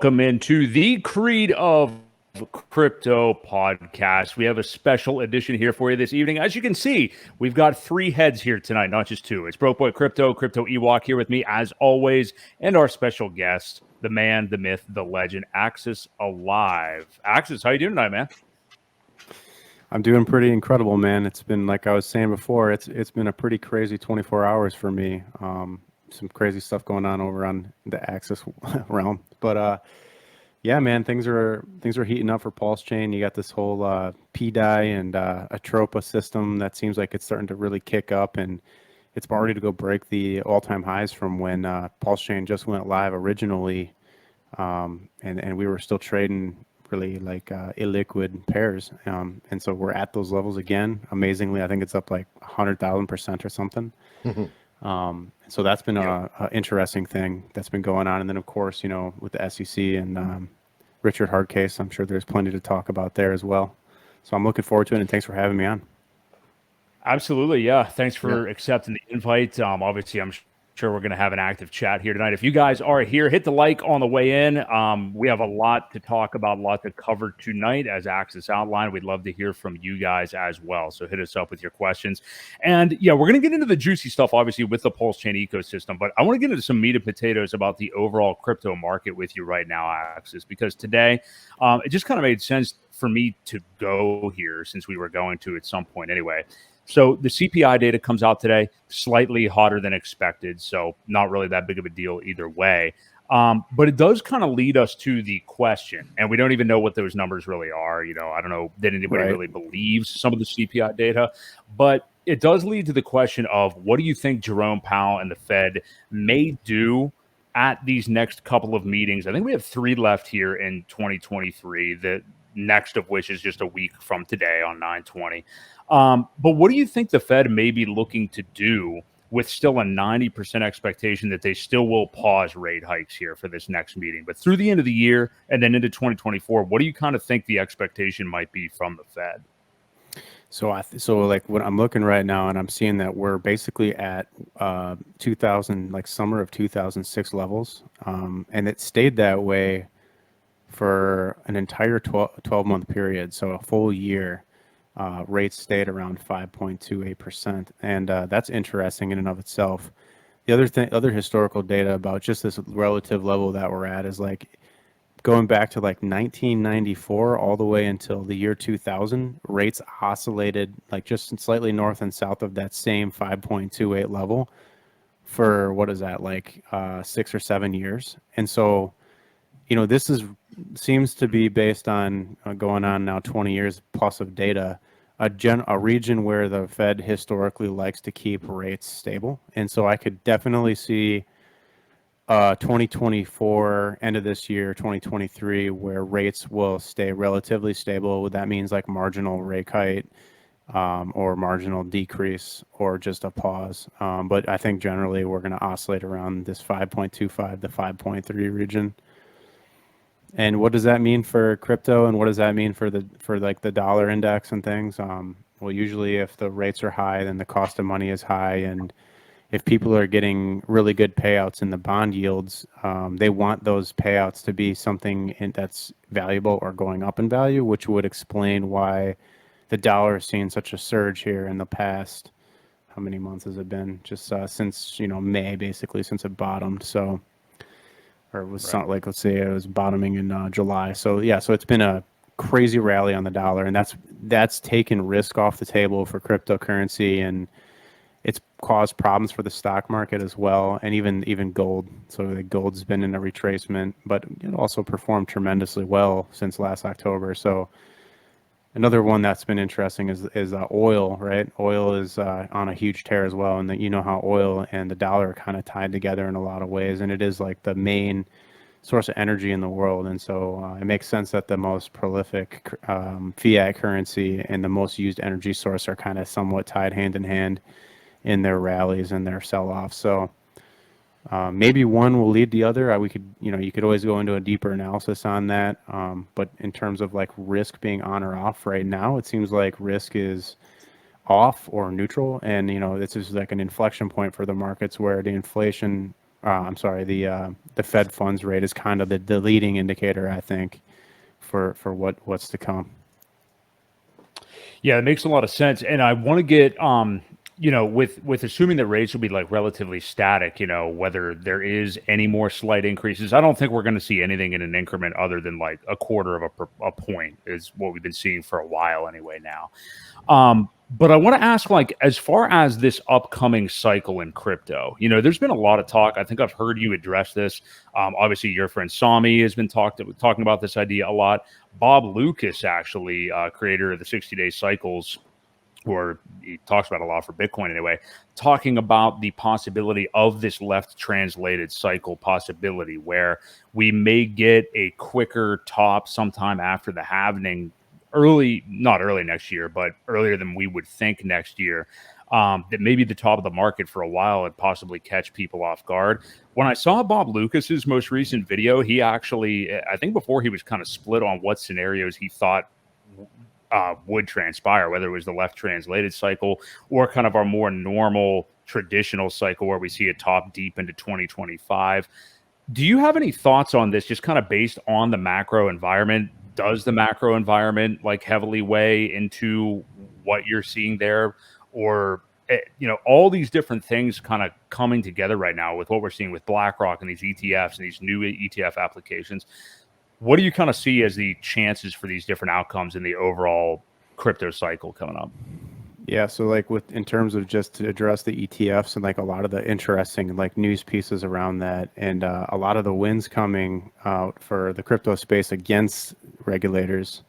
welcome into the Creed of Crypto podcast. We have a special edition here for you this evening. As you can see, we've got three heads here tonight, not just two. It's Boi Crypto, Crypto Ewok here with me as always, and our special guest, the man, the myth, the legend, Axis Alive. Axis, how you doing tonight, man? I'm doing pretty incredible, man. It's been, like I was saying before, it's been a pretty crazy 24 hours for me. Some crazy stuff going on over on the Axis realm, but yeah, man, things are heating up for PulseChain. You got this whole pDAI and ATROPA system that seems like it's starting to really kick up, and it's ready to go break the all-time highs from when PulseChain just went live originally, and we were still trading really like illiquid pairs, and so we're at those levels again. Amazingly, I think it's up like 100,000% or something. So that's been a interesting thing that's been going on. And then of course, you know, with the SEC and Richard Hardcase, I'm sure there's plenty to talk about there as well. So I'm looking forward to it, and thanks for having me on. Absolutely, yeah. Thanks for accepting the invite. Obviously, I'm sure we're going to have an active chat here tonight. If you guys are here, hit the like on the way in. We have a lot to talk about, a lot to cover tonight. As Axis outlined, we'd love to hear from you guys as well. So hit us up with your questions. And yeah, we're going to get into the juicy stuff, obviously, with the PulseChain ecosystem. But I want to get into some meat and potatoes about the overall crypto market with you right now, Axis, because today it just kind of made sense for me to go here, since we were going to at some point anyway. So the CPI data comes out today, slightly hotter than expected. So not really that big of a deal either way. But it does kind of lead us to the question, and we don't even know what those numbers really are. You know, I don't know that anybody really believes some of the CPI data, but it does lead to the question of, what do you think Jerome Powell and the Fed may do at these next couple of meetings? I think we have 3 left here in 2023, the next of which is just a week from today on 9/20. But what do you think the Fed may be looking to do, with still a 90% expectation that they still will pause rate hikes here for this next meeting? But through the end of the year and then into 2024, what do you kind of think the expectation might be from the Fed? So like what I'm looking right now, and I'm seeing that we're basically at 2000, like summer of 2006 levels, and it stayed that way for an entire 12-month period, so a full year. Rates stayed around 5.28%, and that's interesting in and of itself. The other historical data about just this relative level that we're at is like going back to like 1994 all the way until the year 2000. Rates oscillated like just slightly north and south of that same 5.28 level for, what is that, like 6 or 7 years. And so, you know, this seems to be based on going on now 20 years plus of data, a region where the Fed historically likes to keep rates stable. And so I could definitely see 2024, end of this year, 2023, where rates will stay relatively stable. That means like marginal rate hike, or marginal decrease, or just a pause. But I think generally we're going to oscillate around this 5.25 to 5.3 region. And what does that mean for crypto, and what does that mean for like the dollar index and things? Well, usually if the rates are high, then the cost of money is high, and if people are getting really good payouts in the bond yields, they want those payouts to be something that's valuable or going up in value, which would explain why the dollar has seen such a surge here in the past. How many months has it been? Just since, you know, May, basically, since it bottomed. So. Or it was something like, let's say it was bottoming in July. So yeah, so it's been a crazy rally on the dollar, and that's taken risk off the table for cryptocurrency, and it's caused problems for the stock market as well, and even gold. So the gold's been in a retracement, but it also performed tremendously well since last October. So another one that's been interesting is oil, right? Oil is on a huge tear as well, and you know how oil and the dollar are kind of tied together in a lot of ways, and it is like the main source of energy in the world. And so it makes sense that the most prolific fiat currency and the most used energy source are kind of somewhat tied hand in hand in their rallies and their sell-offs. So maybe one will lead the other. You could always go into a deeper analysis on that. But in terms of like risk being on or off right now, it seems like risk is off or neutral. And, you know, this is like an inflection point for the markets where the inflation I'm sorry, the Fed funds rate is kind of the leading indicator, I think, for what's to come. Yeah, it makes a lot of sense. And I want to get, with assuming that rates will be like relatively static, whether there is any more slight increases. I don't think we're going to see anything in an increment other than like a quarter of a point is what we've been seeing for a while anyway now. But I want to ask, like, as far as this upcoming cycle in crypto, there's been a lot of talk. I think I've heard you address this. Obviously, your friend Sami has been talking about this idea a lot. Bob Lucas, actually, creator of the 60-day cycles, or he talks about a lot for Bitcoin anyway, talking about the possibility of this left translated cycle possibility where we may get a quicker top sometime after the halving, not early next year, but earlier than we would think next year. That maybe the top of the market for a while and possibly catch people off guard. When I saw Bob Lucas's most recent video, he actually, I think before he was kind of split on what scenarios he thought would transpire, whether it was the left translated cycle or kind of our more normal traditional cycle where we see a top deep into 2025. Do you have any thoughts on this, just kind of based on the macro environment? Does the macro environment like heavily weigh into what you're seeing there? Or, all these different things kind of coming together right now with what we're seeing with BlackRock and these ETFs and these new ETF applications. What do you kind of see as the chances for these different outcomes in the overall crypto cycle coming up? Yeah, so like in terms of just to address the ETFs and like a lot of the interesting like news pieces around that, and a lot of the wins coming out for the crypto space against regulators,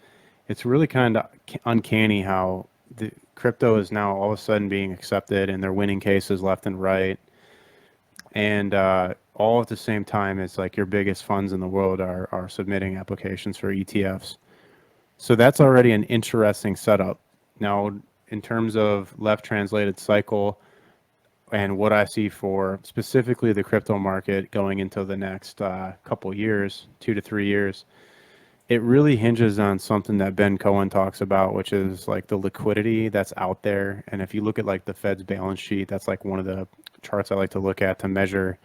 it's really kind of uncanny how the crypto is now all of a sudden being accepted and they're winning cases left and right. And all at the same time, it's like your biggest funds in the world are submitting applications for ETFs. So that's already an interesting setup. Now, in terms of left translated cycle and what I see for specifically the crypto market going into the next couple years, 2 to 3 years, it really hinges on something that Ben Cohen talks about, which is like the liquidity that's out there. And if you look at like the Fed's balance sheet, that's like one of the charts I like to look at to measure,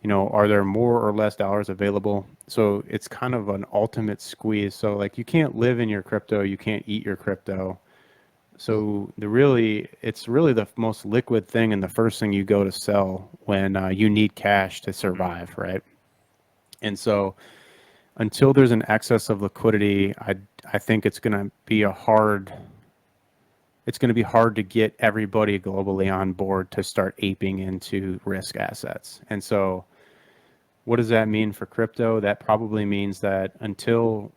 are there more or less dollars available? So it's kind of an ultimate squeeze. So like you can't live in your crypto, you can't eat your crypto. So it's really the most liquid thing and the first thing you go to sell when you need cash to survive, right? And so until there's an excess of liquidity, I think it's going to be hard to get everybody globally on board to start aping into risk assets. And so what does that mean for crypto? That probably means that until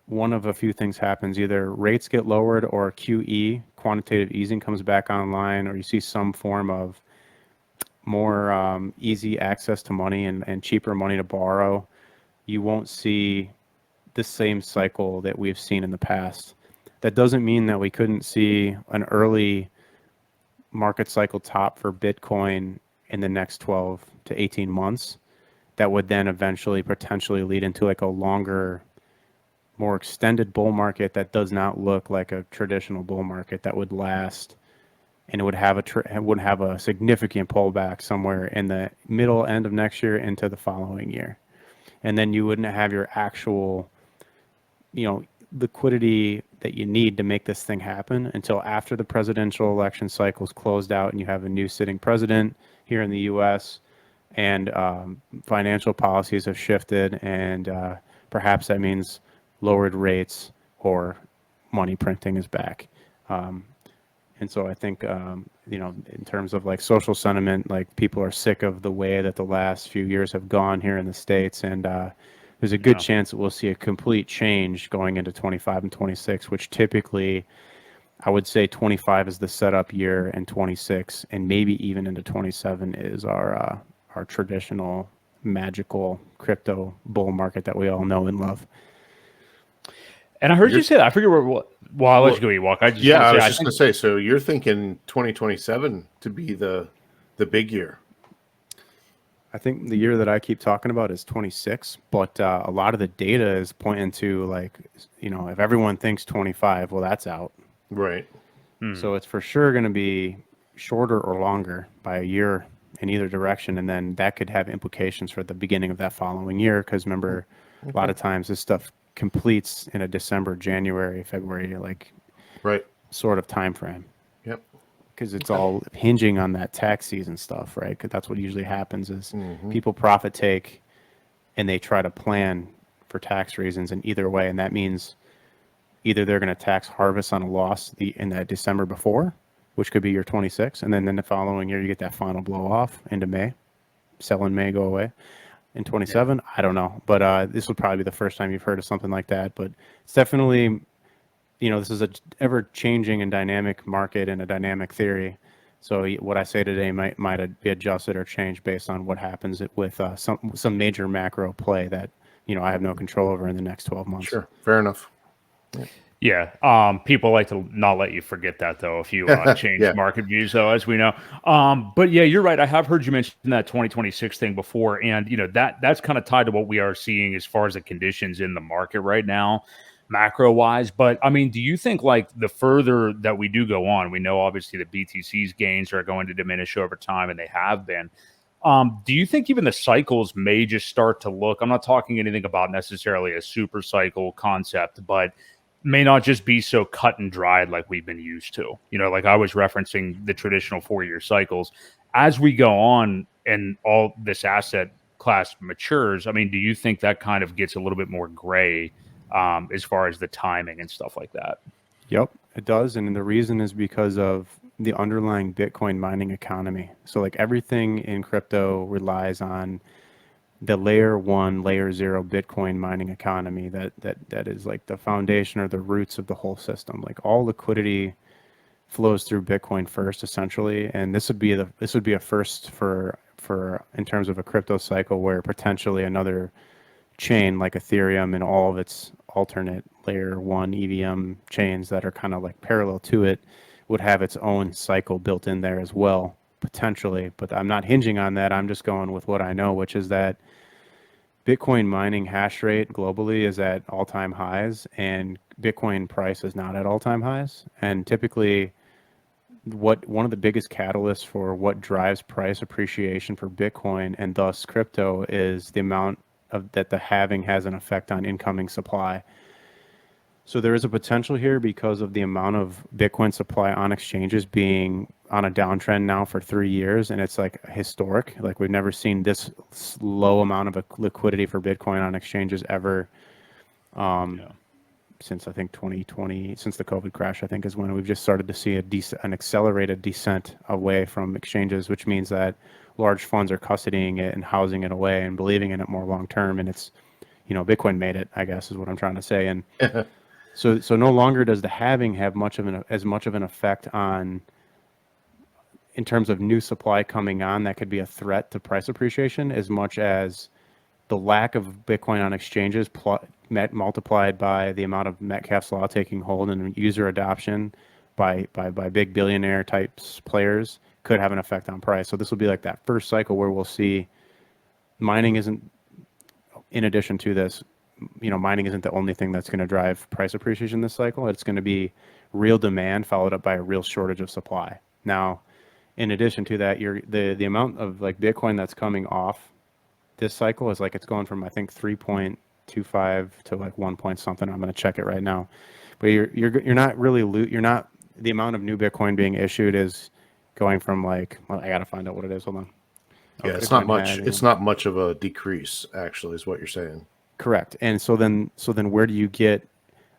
one of a few things happens, either rates get lowered or QE, quantitative easing, comes back online, or you see some form of more easy access to money and cheaper money to borrow, you won't see the same cycle that we've seen in the past. That doesn't mean that we couldn't see an early market cycle top for Bitcoin in the next 12 to 18 months that would then eventually potentially lead into like a longer, more extended bull market that does not look like a traditional bull market that would last, and it would have a significant pullback somewhere in the middle end of next year into the following year. And then you wouldn't have your actual, liquidity that you need to make this thing happen until after the presidential election cycle's closed out and you have a new sitting president here in the US and financial policies have shifted, and perhaps that means lowered rates or money printing is back. And so I think, in terms of like social sentiment, like people are sick of the way that the last few years have gone here in the States. And there's a good chance that we'll see a complete change going into 25 and 26, which typically I would say 25 is the setup year and 26 and maybe even into 27 is our traditional magical crypto bull market that we all know and love. And I heard you say that. I figured I'll let you go, Ewok. I was just going to say, so you're thinking 2027 to be the big year. I think the year that I keep talking about is 26, but a lot of the data is pointing to like, if everyone thinks 25, well, that's out. Right. So it's for sure going to be shorter or longer by a year in either direction, and then that could have implications for the beginning of that following year. Because remember, a lot of times this stuff completes in a December, January, February, like sort of time frame. Yep. Because it's all hinging on that tax season stuff, right? Because that's what usually happens is people profit take and they try to plan for tax reasons in either way, and that means either they're going to tax harvest on a loss in that December before, which could be year 26, and then in the following year you get that final blow off into May, sell in May, go away. In 27, I don't know, but this would probably be the first time you've heard of something like that. But it's definitely, this is a ever changing and dynamic market and a dynamic theory. So what I say today might be adjusted or changed based on what happens with some major macro play that I have no control over in the next 12 months. Sure, fair enough. Yeah. People like to not let you forget that, though, if you change market views, though, as we know. But yeah, you're right. I have heard you mention that 2026 thing before. And, that's kind of tied to what we are seeing as far as the conditions in the market right now, macro wise. But I mean, do you think like the further that we do go on, we know obviously the BTC's gains are going to diminish over time, and they have been. Do you think even the cycles may just start to look, I'm not talking anything about necessarily a super cycle concept, but may not just be so cut and dried like we've been used to, like I was referencing the traditional 4-year cycles. As we go on and all this asset class matures, I mean, do you think that kind of gets a little bit more gray as far as the timing and stuff like that? Yep, it does. And the reason is because of the underlying Bitcoin mining economy. So like everything in crypto relies on the layer 1, layer 0 Bitcoin mining economy that is like the foundation or the roots of the whole system. Like all liquidity flows through Bitcoin first, essentially, and this would be a first for in terms of a crypto cycle where potentially another chain like Ethereum and all of its alternate layer 1 EVM chains that are kind of like parallel to it would have its own cycle built in there as well, potentially. But I'm not hinging on that. I'm just going with what I know, which is that Bitcoin mining hash rate globally is at all-time highs, and Bitcoin price is not at all-time highs. And typically, one of the biggest catalysts for what drives price appreciation for Bitcoin and thus crypto is the amount of that the halving has an effect on incoming supply. So there is a potential here because of the amount of Bitcoin supply on exchanges being on a downtrend now for 3 years, and it's like historic. Like we've never seen this low amount of liquidity for Bitcoin on exchanges ever since I think 2020, since the COVID crash, I think is when we've just started to see an accelerated descent away from exchanges, which means that large funds are custodying it and housing it away and believing in it more long term. And it's, Bitcoin made it, I guess, is what I'm trying to say. And so no longer does the halving have as much of an effect on, in terms of new supply coming on that could be a threat to price appreciation, as much as the lack of Bitcoin on exchanges multiplied by the amount of Metcalfe's law taking hold and user adoption by big billionaire types players could have an effect on price. So this will be like that first cycle where we'll see mining isn't, in addition to this, mining isn't the only thing that's going to drive price appreciation this cycle. It's going to be real demand followed up by a real shortage of supply. Now, in addition to that, the amount of like Bitcoin that's coming off this cycle is like it's going from I think 3.25 to like 1 point something. I'm going to check it right now, but you're not really the amount of new Bitcoin being issued is going from like, well, I got to find out what it is. Hold on. Yeah, it's not much. It's not much of a decrease, actually, is what you're saying. Correct. And so then where do you get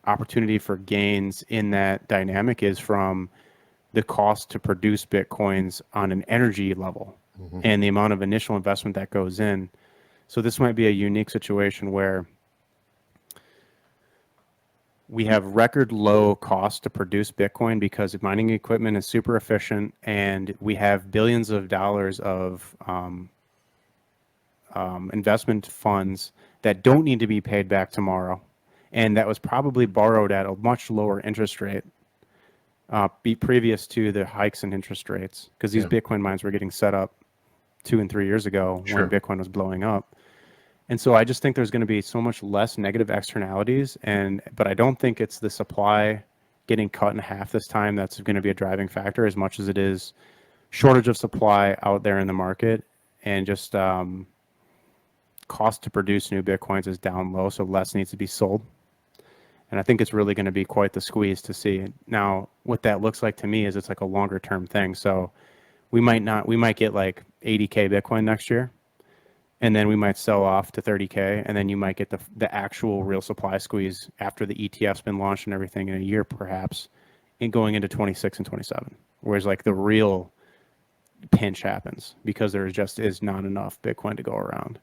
opportunity for gains in that dynamic is from the cost to produce Bitcoins on an energy level and the amount of initial investment that goes in. So this might be a unique situation where we have record low cost to produce Bitcoin because mining equipment is super efficient, and we have billions of dollars of investment funds that don't need to be paid back tomorrow, and that was probably borrowed at a much lower interest rate previous to the hikes in interest rates, because these Bitcoin mines were getting set up 2 and 3 years ago when Bitcoin was blowing up. And so I just think there's going to be so much less negative externalities, but I don't think it's the supply getting cut in half this time that's going to be a driving factor as much as it is shortage of supply out there in the market, and just cost to produce new Bitcoins is down low, so less needs to be sold. And I think it's really going to be quite the squeeze to see. Now, what that looks like to me is it's like a longer term thing. So we might get like 80K Bitcoin next year, and then we might sell off to 30K, and then you might get the actual real supply squeeze after the ETF's been launched and everything in a year, perhaps, and going into 26 and 27. Whereas like the real pinch happens because there just is not enough Bitcoin to go around.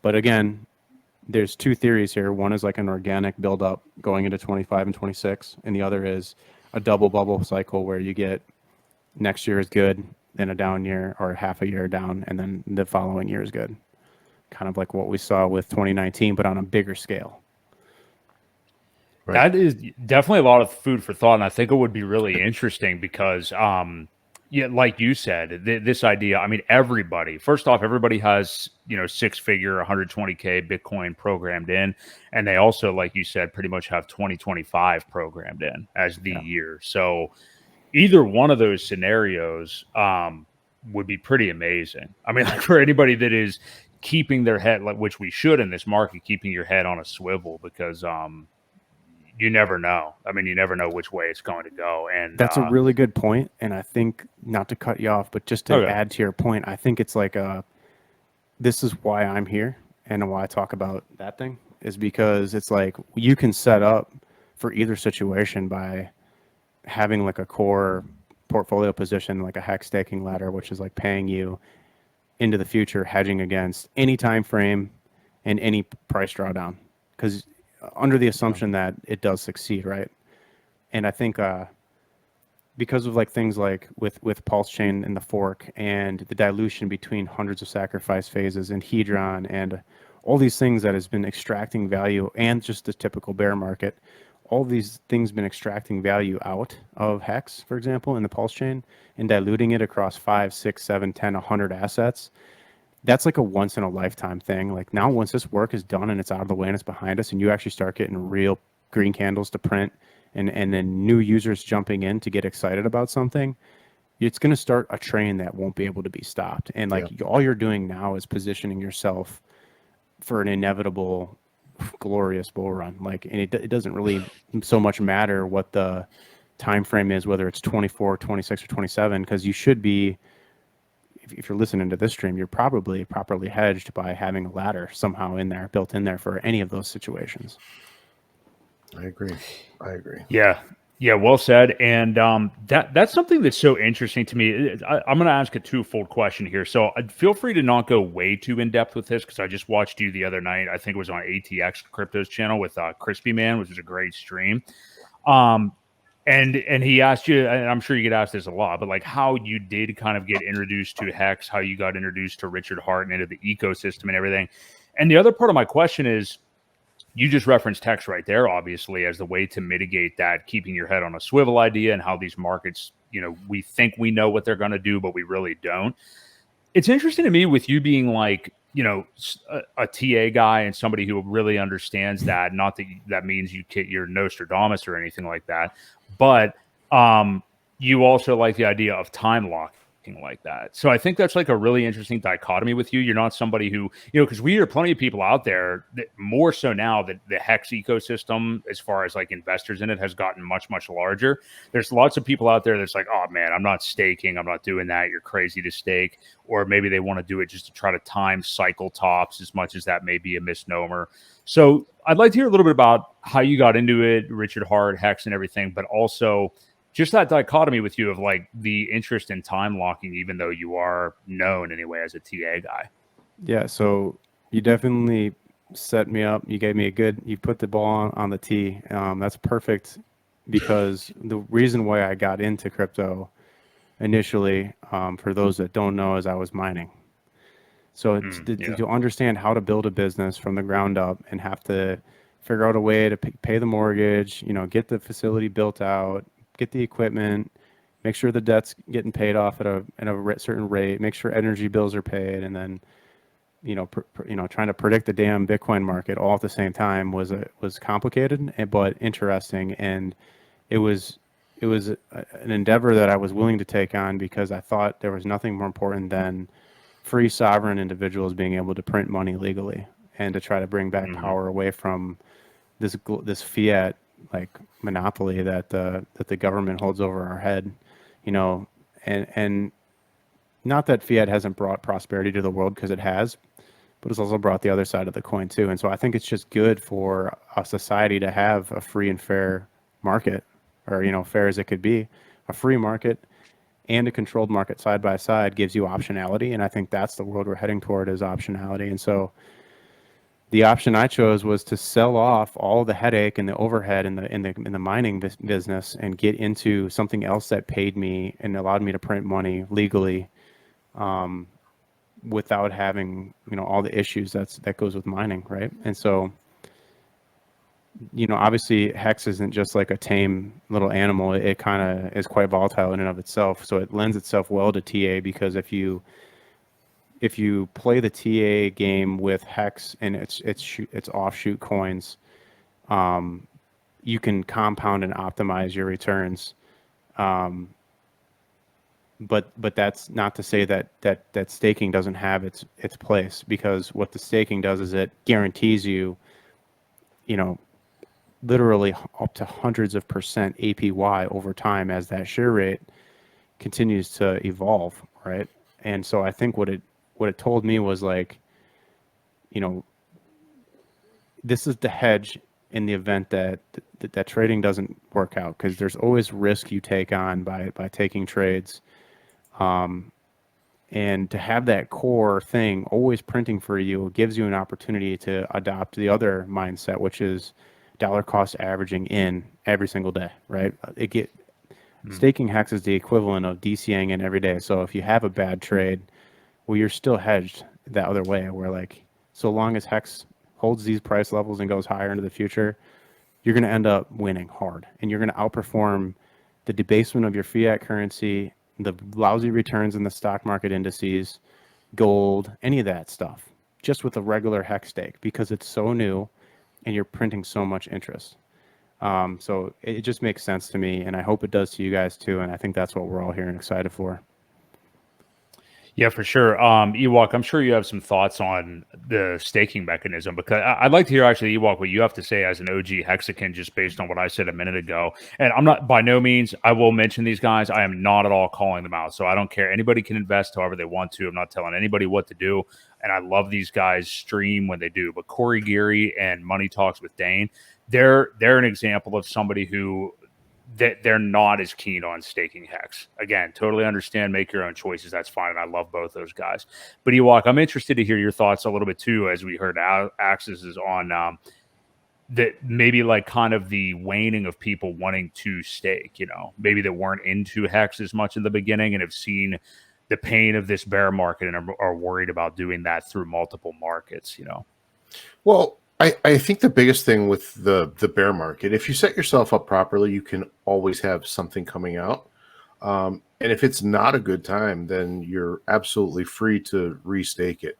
But again, there's two theories here. One is like an organic buildup going into 25 and 26, and the other is a double bubble cycle where you get next year is good, then a down year, or half a year down, and then the following year is good. Kind of like what we saw with 2019, but on a bigger scale. Right. That is definitely a lot of food for thought, and I think it would be really interesting because yeah, like you said, this idea, I mean, first off, everybody has, 6-figure 120K Bitcoin programmed in. And they also, like you said, pretty much have 2025 programmed in as the year. So either one of those scenarios would be pretty amazing. I mean, like for anybody that is keeping their head, like which we should in this market, keeping your head on a swivel, because you never know. I mean, you never know which way it's going to go. And that's a really good point. And I think, not to cut you off, but just to add to your point, I think it's like this is why I'm here and why I talk about that thing, is because it's like you can set up for either situation by having like a core portfolio position, like a hex staking ladder, which is like paying you into the future, hedging against any time frame and any price drawdown. Because under the assumption that it does succeed, right? And I think because of like things like with PulseChain and the fork and the dilution between hundreds of sacrifice phases and Hedron and all these things that has been extracting value, and just the typical bear market, all these things been extracting value out of Hex, for example, in the PulseChain, and diluting it across 5, 6, 7, 10, 100 assets. That's like a once in a lifetime thing. Like now, once this work is done and it's out of the way and it's behind us, and you actually start getting real green candles to print, and then new users jumping in to get excited about something, it's going to start a train that won't be able to be stopped. And like all you're doing now is positioning yourself for an inevitable, glorious bull run. Like, and it doesn't really so much matter what the time frame is, whether it's 24, 26, or 27, because you should be. If you're listening to this stream, you're probably properly hedged by having a ladder somehow in there, built in there for any of those situations. I agree. Yeah. Well said. And that's something that's so interesting to me. I'm going to ask a twofold question here. So feel free to not go way too in depth with this, because I just watched you the other night. I think it was on ATX Crypto's channel with Crispy Man, which was a great stream. And he asked you, and I'm sure you get asked this a lot, but like how you did kind of get introduced to Hex, how you got introduced to Richard Hart and into the ecosystem and everything. And the other part of my question is, you just referenced Hex right there, obviously, as the way to mitigate that, keeping your head on a swivel idea, and how these markets, we think we know what they're going to do, but we really don't. It's interesting to me with you being like, a TA guy and somebody who really understands that. Not that that means you're Nostradamus or anything like that, but you also like the idea of time locking like that. So I think that's like a really interesting dichotomy with you. You're not somebody who, because we hear plenty of people out there that more so now that the Hex ecosystem, as far as like investors in it, has gotten much, much larger. There's lots of people out there that's like, oh man, I'm not staking. I'm not doing that. You're crazy to stake. Or maybe they want to do it just to try to time cycle tops, as much as that may be a misnomer. So I'd like to hear a little bit about how you got into it, Richard Hart, Hex and everything, but also just that dichotomy with you of like the interest in time locking, even though you are known anyway as a TA guy. Yeah. So you definitely set me up. You gave me you put the ball on the tee. That's perfect, because the reason why I got into crypto initially, for those that don't know, is I was mining. So to understand how to build a business from the ground up and have to figure out a way to pay the mortgage, get the facility built out, get the equipment, make sure the debt's getting paid off at a certain rate, make sure energy bills are paid, and then trying to predict the damn Bitcoin market all at the same time was complicated, but interesting. And it was an endeavor that I was willing to take on because I thought there was nothing more important than free sovereign individuals being able to print money legally and to try to bring back power away from this fiat like monopoly that the government holds over our head, and not that fiat hasn't brought prosperity to the world, because it has, but it's also brought the other side of the coin too. And so I think it's just good for a society to have a free and fair market, or fair as it could be. A free market and a controlled market side by side gives you optionality, and I think that's the world we're heading toward, is optionality. And so the option I chose was to sell off all the headache and the overhead in the mining business and get into something else that paid me and allowed me to print money legally, without having all the issues that goes with mining, right? And so obviously Hex isn't just like a tame little animal. It kind of is quite volatile in and of itself, so it lends itself well to TA, because if you play the TA game with Hex and its offshoot coins, you can compound and optimize your returns. But that's not to say that staking doesn't have its place, because what the staking does is it guarantees you, literally up to hundreds of % APY over time as that share rate continues to evolve, right? And so I think what it told me was like, this is the hedge in the event that trading doesn't work out, because there's always risk you take on by taking trades. And to have that core thing always printing for you gives you an opportunity to adopt the other mindset, which is dollar cost averaging in every single day, right? Staking Hex is the equivalent of DCing in every day. So if you have a bad trade, well, you're still hedged that other way, where like, so long as Hex holds these price levels and goes higher into the future, you're going to end up winning hard, and you're going to outperform the debasement of your fiat currency, the lousy returns in the stock market indices, gold, any of that stuff, just with a regular Hex stake, because it's so new and you're printing so much interest. So it just makes sense to me, and I hope it does to you guys too. And I think that's what we're all here and excited for. Yeah, for sure. Ewok, I'm sure you have some thoughts on the staking mechanism, because I'd like to hear actually, Ewok, what you have to say as an OG Hexican, just based on what I said a minute ago. And I'm not, by no means, I will mention these guys. I am not at all calling them out. So I don't care. Anybody can invest however they want to. I'm not telling anybody what to do. And I love these guys stream when they do. But Corey Geary and Money Talks with Dane, they're an example of somebody who, that they're not as keen on staking Hex. Again, totally understand, make your own choices. That's fine. And I love both those guys. But Ewok, I'm interested to hear your thoughts a little bit too, as we heard Axis is on that maybe like kind of the waning of people wanting to stake, maybe that weren't into Hex as much in the beginning and have seen the pain of this bear market and are worried about doing that through multiple markets, Well, I think the biggest thing with the bear market, if you set yourself up properly, you can always have something coming out. And if it's not a good time, then you're absolutely free to restake it.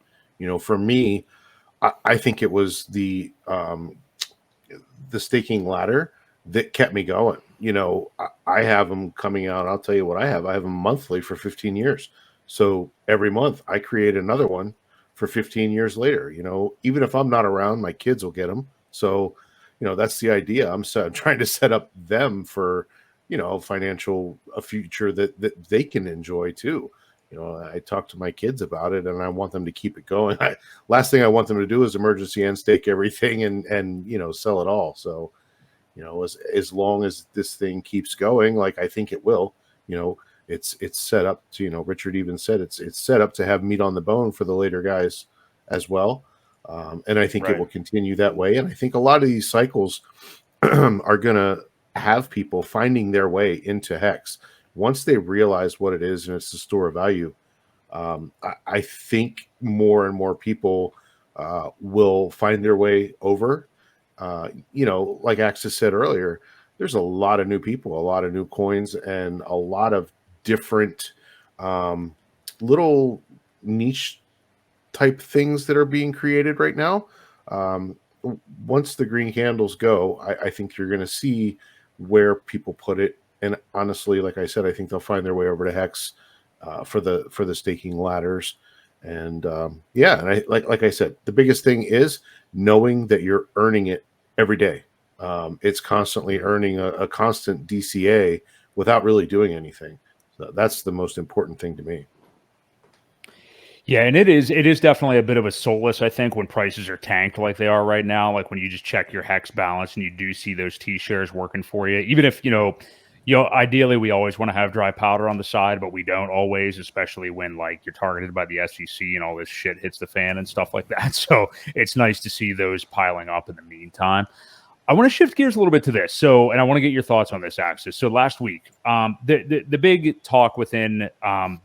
For me, I think it was the staking ladder that kept me going. I have them coming out. I'll tell you what I have. I have them monthly for 15 years. So every month I create another one for 15 years later. Even if I'm not around, my kids will get them. So, that's the idea. I'm trying to set up them for, financial a future that they can enjoy too. I talk to my kids about it, and I want them to keep it going. Last thing I want them to do is emergency end stake everything and sell it all. So, as long as this thing keeps going, like I think it will, it's set up to, Richard even said it's set up to have meat on the bone for the later guys as well. And I think it will continue that way. And I think a lot of these cycles are going to have people finding their way into Hex once they realize what it is and it's the store of value. I think more and more people will find their way over. Like Axis said earlier, there's a lot of new people, a lot of new coins, and a lot of different little niche type things that are being created right now. Once the green candles go, I think you're going to see where people put it and honestly, like I said, I think they'll find their way over to Hex for the staking ladders. And yeah, and like I said, the biggest thing is knowing that you're earning it every day. It's constantly earning a constant DCA without really doing anything. So that's the most important thing to me. Yeah, and it is definitely a bit of a solace, I think, when prices are tanked like they are right now. Like when you just check your Hex balance and you do see those T shares working for you, even if ideally we always want to have dry powder on the side, but we don't always, especially when like you're targeted by the SEC and all this shit hits the fan and stuff like that. So it's nice to see those piling up in the meantime. I want to shift gears a little bit to this. So, and I want to get your thoughts on this, Axis. So last week, the big talk within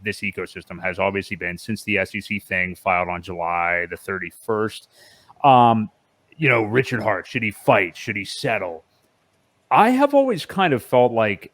this ecosystem has obviously been, since the SEC thing filed on July the 31st, Richard Hart, should he fight? Should he settle? I have always kind of felt like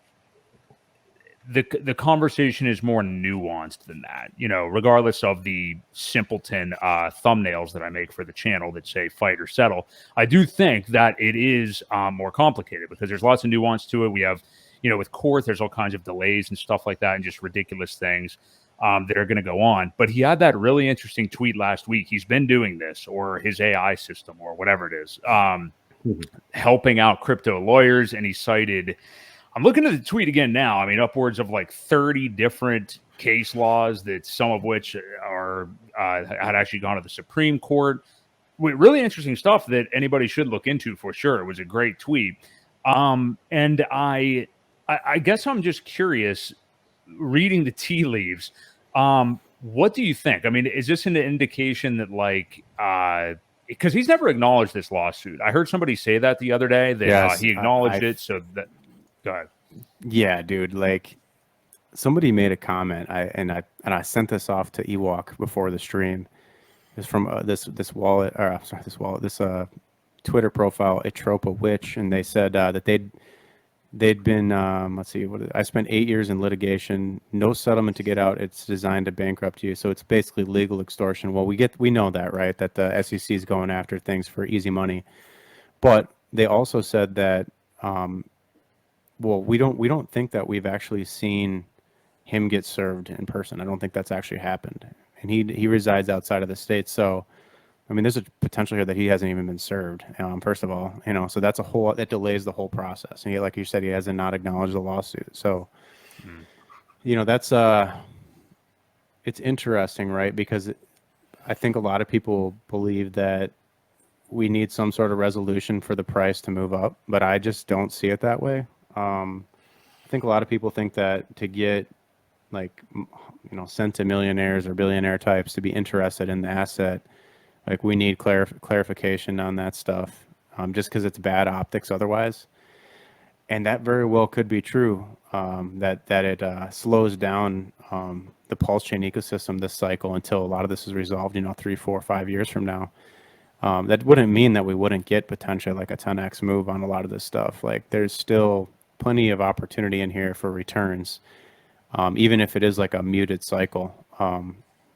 the conversation is more nuanced than that, regardless of the simpleton thumbnails that I make for the channel that say fight or settle. I do think that it is more complicated because there's lots of nuance to it. We have, with Court, there's all kinds of delays and stuff like that and just ridiculous things that are going to go on. But he had that really interesting tweet last week. He's been doing this, or his AI system or whatever it is, helping out crypto lawyers. And he cited, I'm looking at the tweet again now. I mean, upwards of like 30 different case laws, that some of which are had actually gone to the Supreme Court. Really interesting stuff that anybody should look into for sure. It was a great tweet. And I guess I'm just curious, reading the tea leaves, what do you think? I mean, is this an indication that because he's never acknowledged this lawsuit. I heard somebody say that the other day, that Yes, he acknowledged it. So that, go ahead. Yeah, dude. Like, somebody made a comment, I sent this off to Ewok before the stream. It's from this Twitter profile, ATROPA Witch, and they said that they'd been I spent 8 years in litigation, no settlement to get out. It's designed to bankrupt you, so it's basically legal extortion. Well, we know that, right? That the SEC is going after things for easy money, but they also said that. Well, we don't think that we've actually seen him get served in person. I don't think that's actually happened, and he resides outside of the state. So, I mean, there's a potential here that he hasn't even been served. First of all, so that delays the whole process. And like you said, he hasn't not acknowledged the lawsuit. So, that's it's interesting, right? Because I think a lot of people believe that we need some sort of resolution for the price to move up, but I just don't see it that way. I think a lot of people think that to get centimillionaires or billionaire types to be interested in the asset, like we need clarification on that stuff, just because it's bad optics otherwise. And that very well could be true, that it slows down the PulseChain ecosystem this cycle until a lot of this is resolved, 3, 4, 5 years from now. That wouldn't mean that we wouldn't get potentially like a 10x move on a lot of this stuff. Like, there's still plenty of opportunity in here for returns, even if it is like a muted cycle,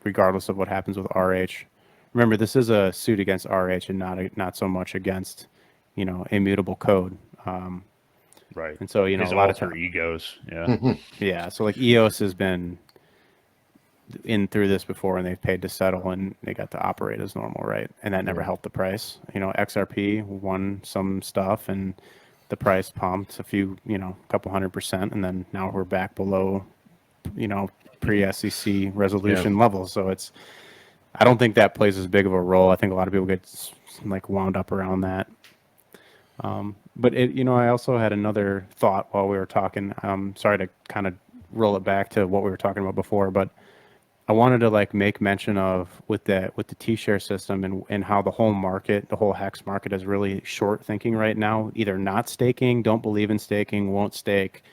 regardless of what happens with RH. Remember, this is a suit against RH and not so much against, immutable code. Right. And so, a lot of egos. Yeah. Yeah. So like EOS has been in through this before, and they've paid to settle, and they got to operate as normal, right? And that never helped the price. XRP won some stuff, and the price pumped a few, couple 100%, and then now we're back below, pre-SEC resolution levels. So I don't think that plays as big of a role. I think a lot of people get wound up around that. But I also had another thought while we were talking. Sorry to kind of roll it back to what we were talking about before, but I wanted to make mention of with the T-share system and how the whole market, the whole Hex market, is really short thinking right now. Either not staking, don't believe in staking, won't stake,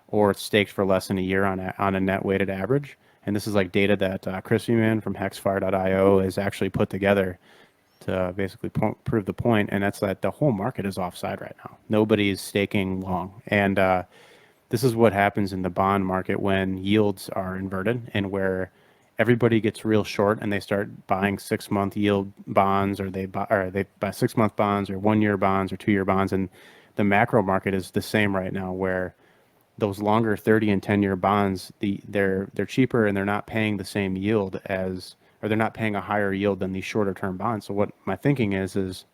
or it's staked for less than a year on a net weighted average. And this is data that Crispyman from hexfire.io has actually put together to basically prove the point. And that's that the whole market is offside right now. Nobody's staking long. And this is what happens in the bond market when yields are inverted, and where everybody gets real short and they start buying 6-month yield bonds, or they buy 6-month bonds or 1-year bonds or 2-year bonds. And the macro market is the same right now, where those longer 30 and 10-year bonds, they're cheaper and they're not paying the same yield as, or they're not paying a higher yield than these shorter term bonds. So what my thinking is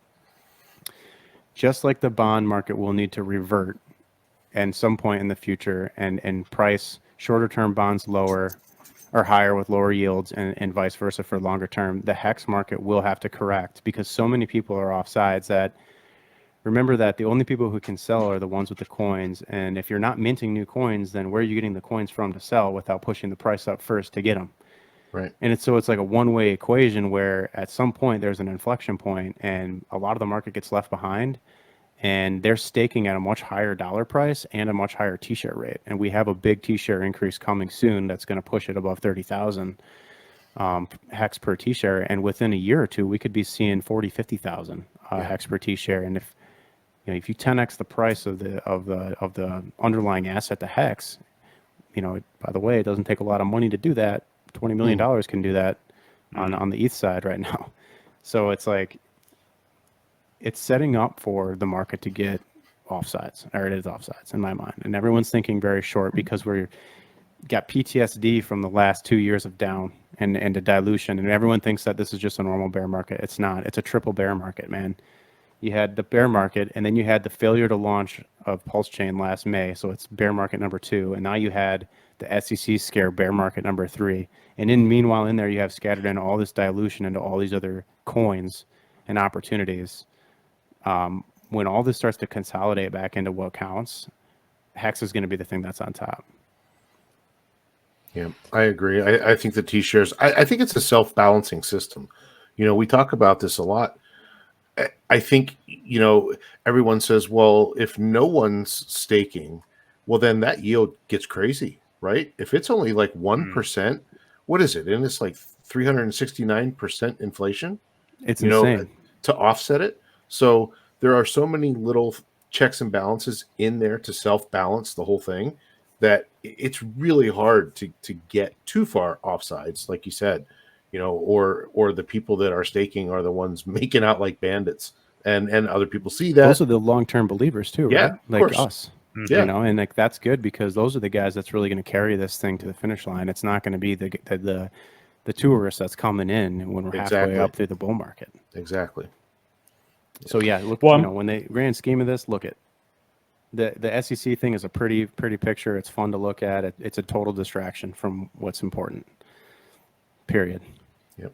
just like the bond market will need to revert at some point in the future and price shorter term bonds lower or higher with lower yields and vice versa for longer term, the HEX market will have to correct because so many people are off sides that remember that the only people who can sell are the ones with the coins. And if you're not minting new coins, then where are you getting the coins from to sell without pushing the price up first to get them? Right. And it's like a one-way equation where at some point there's an inflection point and a lot of the market gets left behind and they're staking at a much higher dollar price and a much higher T-share rate. And we have a big T-share increase coming soon that's going to push it above 30,000 hex per T-share. And within a year or two, we could be seeing 40, 50,000 hex per T-share. And if you 10x the price of the underlying asset, the hex, by the way, it doesn't take a lot of money to do that. $20 million can do that on the ETH side right now. So it's like, it's setting up for the market to get offsides, or it is offsides in my mind. And everyone's thinking very short because we're got PTSD from the last 2 years of down and the dilution. And everyone thinks that this is just a normal bear market. It's not. It's a triple bear market, man. You had the bear market, and then you had the failure to launch of PulseChain last May. So it's bear market number 2. And now you had the SEC scare, bear market number 3. And meanwhile, in there, you have scattered in all this dilution into all these other coins and opportunities. When all this starts to consolidate back into what counts, HEX is going to be the thing that's on top. Yeah, I agree. I think the T-shares, I think it's a self-balancing system. We talk about this a lot. I think, everyone says, well, if no one's staking, well, then that yield gets crazy, right? If it's only like 1%, what is it? And it's like 369% inflation. It's insane to offset it. So there are so many little checks and balances in there to self-balance the whole thing that it's really hard to get too far offsides, like you said, or the people that are staking are the ones making out like bandits, and other people see that. Those are the long-term believers too, right? Like us. Yeah. And like that's good because those are the guys that's really going to carry this thing to the finish line. It's not going to be the tourists that's coming in when we're halfway up through the bull market. Exactly. So yeah, look, when they grand scheme of this, look at the SEC thing is a pretty picture. It's fun to look at. It's a total distraction from what's important. Period. Yep.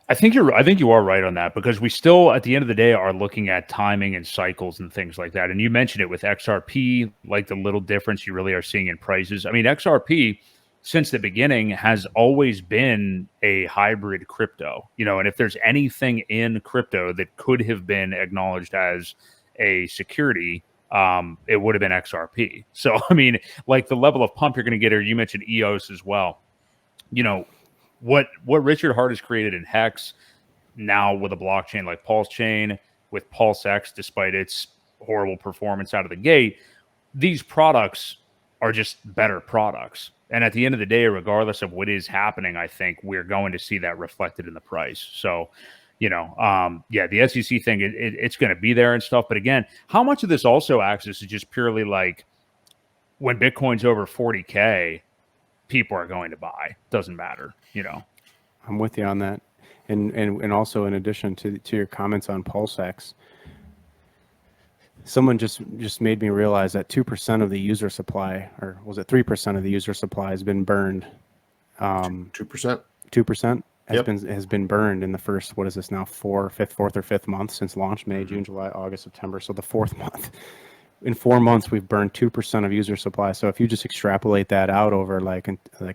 I think you are right on that because we still, at the end of the day, are looking at timing and cycles and things like that. And you mentioned it with XRP, like the little difference you really are seeing in prices. I mean, XRP since the beginning has always been a hybrid crypto, and if there's anything in crypto that could have been acknowledged as a security, it would have been XRP. So, I mean, like the level of pump you're going to get, or you mentioned EOS as well, what Richard Hart has created in HEX now with a blockchain like PulseChain, with PulseX, despite its horrible performance out of the gate, these products are just better products. And at the end of the day, regardless of what is happening, I think we're going to see that reflected in the price. So, the SEC thing, it's going to be there and stuff. But again, how much of this also acts as just purely like when Bitcoin's over 40K, people are going to buy. Doesn't matter, I'm with you on that. And also in addition to your comments on PulseX, someone just made me realize that 2% of the user supply, or was it 3% of the user supply, has been burned. 2%. 2% has been burned in the first, what is this now, fourth or fifth month since launch, May, June, July, August, September. So the 4th month. In 4 months, we've burned 2% of user supply. So if you just extrapolate that out over like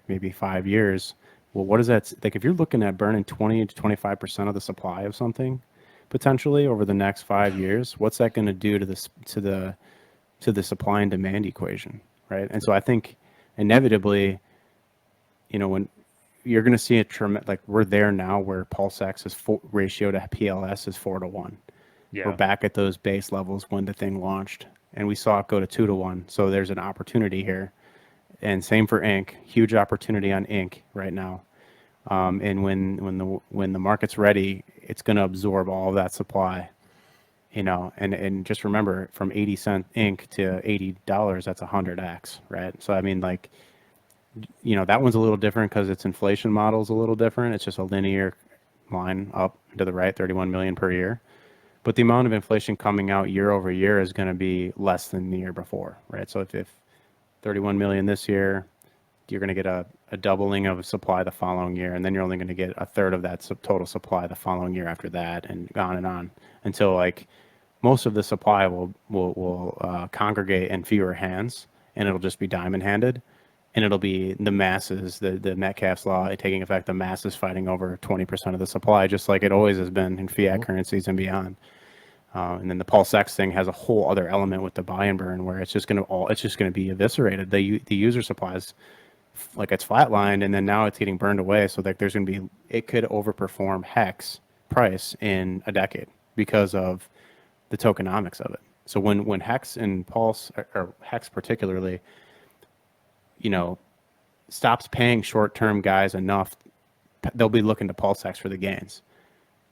maybe 5 years, well, what is that? Like if you're looking at burning 20 to 25% of the supply of something, potentially over the next 5 years, what's that going to do to the supply and demand equation, right? And so I think inevitably, when you're going to see a tremendous, like we're there now where PulseX is ratio to PLS is 4-to-1. Yeah. We're back at those base levels when the thing launched, and we saw it go to 2-to-1. So there's an opportunity here, and same for Inc. Huge opportunity on Inc. right now. And when the market's ready, it's going to absorb all of that supply you know, and just remember, from 80-cent ink to $80, that's 100x, right? So I mean, like, you know, that one's a little different because its inflation model is a little different. It's just a linear line up to the right, 31 million per year. But the amount of inflation coming out year over year is going to be less than the year before, right? So if 31 million this year, you're going to get a doubling of supply the following year, and then you're only going to get a third of that total supply the following year after that, and on until like most of the supply will congregate in fewer hands, and it'll just be diamond handed, and it'll be the masses, the Metcalfe's law taking effect, the masses fighting over 20% of the supply, just like it always has been in fiat currencies and beyond. And then the PulseX thing has a whole other element with the buy and burn, where it's just going to be eviscerated. The user supplies, like, it's flatlined, and then now it's getting burned away. So like there's going to be, it could overperform HEX price in a decade because of the tokenomics of it. So when HEX and Pulse, or HEX particularly, you know, stops paying short-term guys enough, they'll be looking to PulseX for the gains.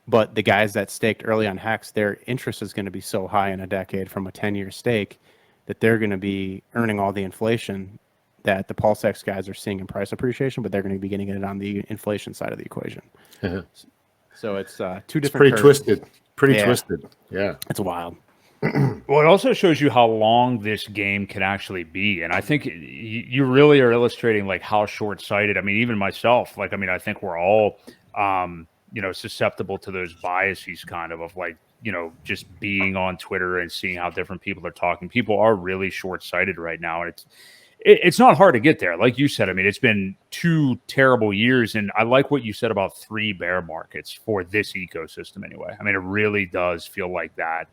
But the guys that staked early on HEX, their interest is going to be so high in a decade from a 10-year stake that they're going to be earning all the inflation that the PulseX guys are seeing in price appreciation, but they're going to be getting it on the inflation side of the equation. So it's two different. It's pretty curves. twisted. Pretty twisted. Yeah. It's wild. Well, it also shows you how long this game can actually be. And I think you really are illustrating like how short-sighted. I mean, even myself, like, I mean, I think we're all, you know, susceptible to those biases kind of like, you know, just being on Twitter and seeing how different people are talking. People are really short-sighted right now. And it's not hard to get there. Like you said, I mean, it's been 2 terrible years. And I like what you said about 3 bear markets for this ecosystem anyway. I mean, it really does feel like that.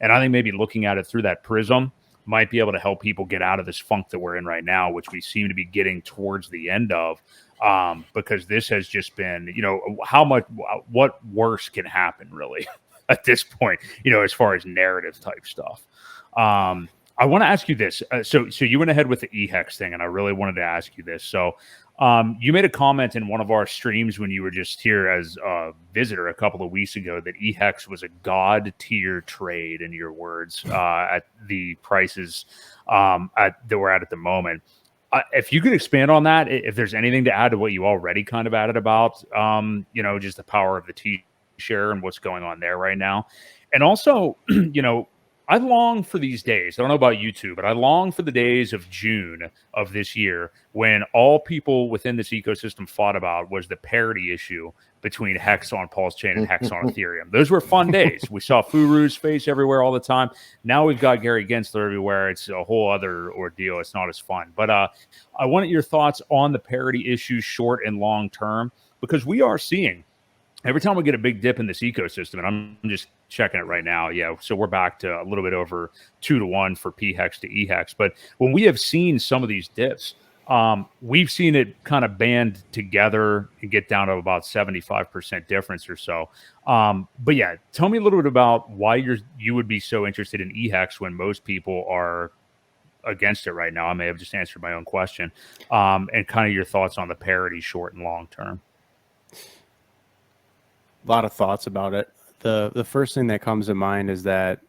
And I think maybe looking at it through that prism might be able to help people get out of this funk that we're in right now, which we seem to be getting towards the end of, because this has just been, you know, what worse can happen really at this point, you know, as far as narrative type stuff. I want to ask you this. So you went ahead with the eHEX thing, and I really wanted to ask you this. So you made a comment in one of our streams when you were just here as a visitor a couple of weeks ago that eHEX was a god tier trade, in your words, at the prices that we're at the moment. If you could expand on that, if there's anything to add to what you already kind of added about, you know, just the power of the T-share and what's going on there right now. And also, you know, I long for these days. I don't know about you two, but I long for the days of June of this year when all people within this ecosystem fought about was the parity issue between HEX on PulseChain and HEX on Ethereum. Those were fun days. We saw Furu's face everywhere all the time. Now we've got Gary Gensler everywhere. It's a whole other ordeal. It's not as fun. But I wanted your thoughts on the parity issue, short and long term, because we are seeing every time we get a big dip in this ecosystem, and I'm just checking it right now. Yeah, so we're back to a little bit over 2-to-1 for pHEX to eHEX. But when we have seen some of these dips, we've seen it kind of band together and get down to about 75% difference or so. But yeah, tell me a little bit about why you would be so interested in eHEX when most people are against it right now. I may have just answered my own question, and kind of your thoughts on the parity short and long term. A lot of thoughts about it. The first thing that comes to mind is that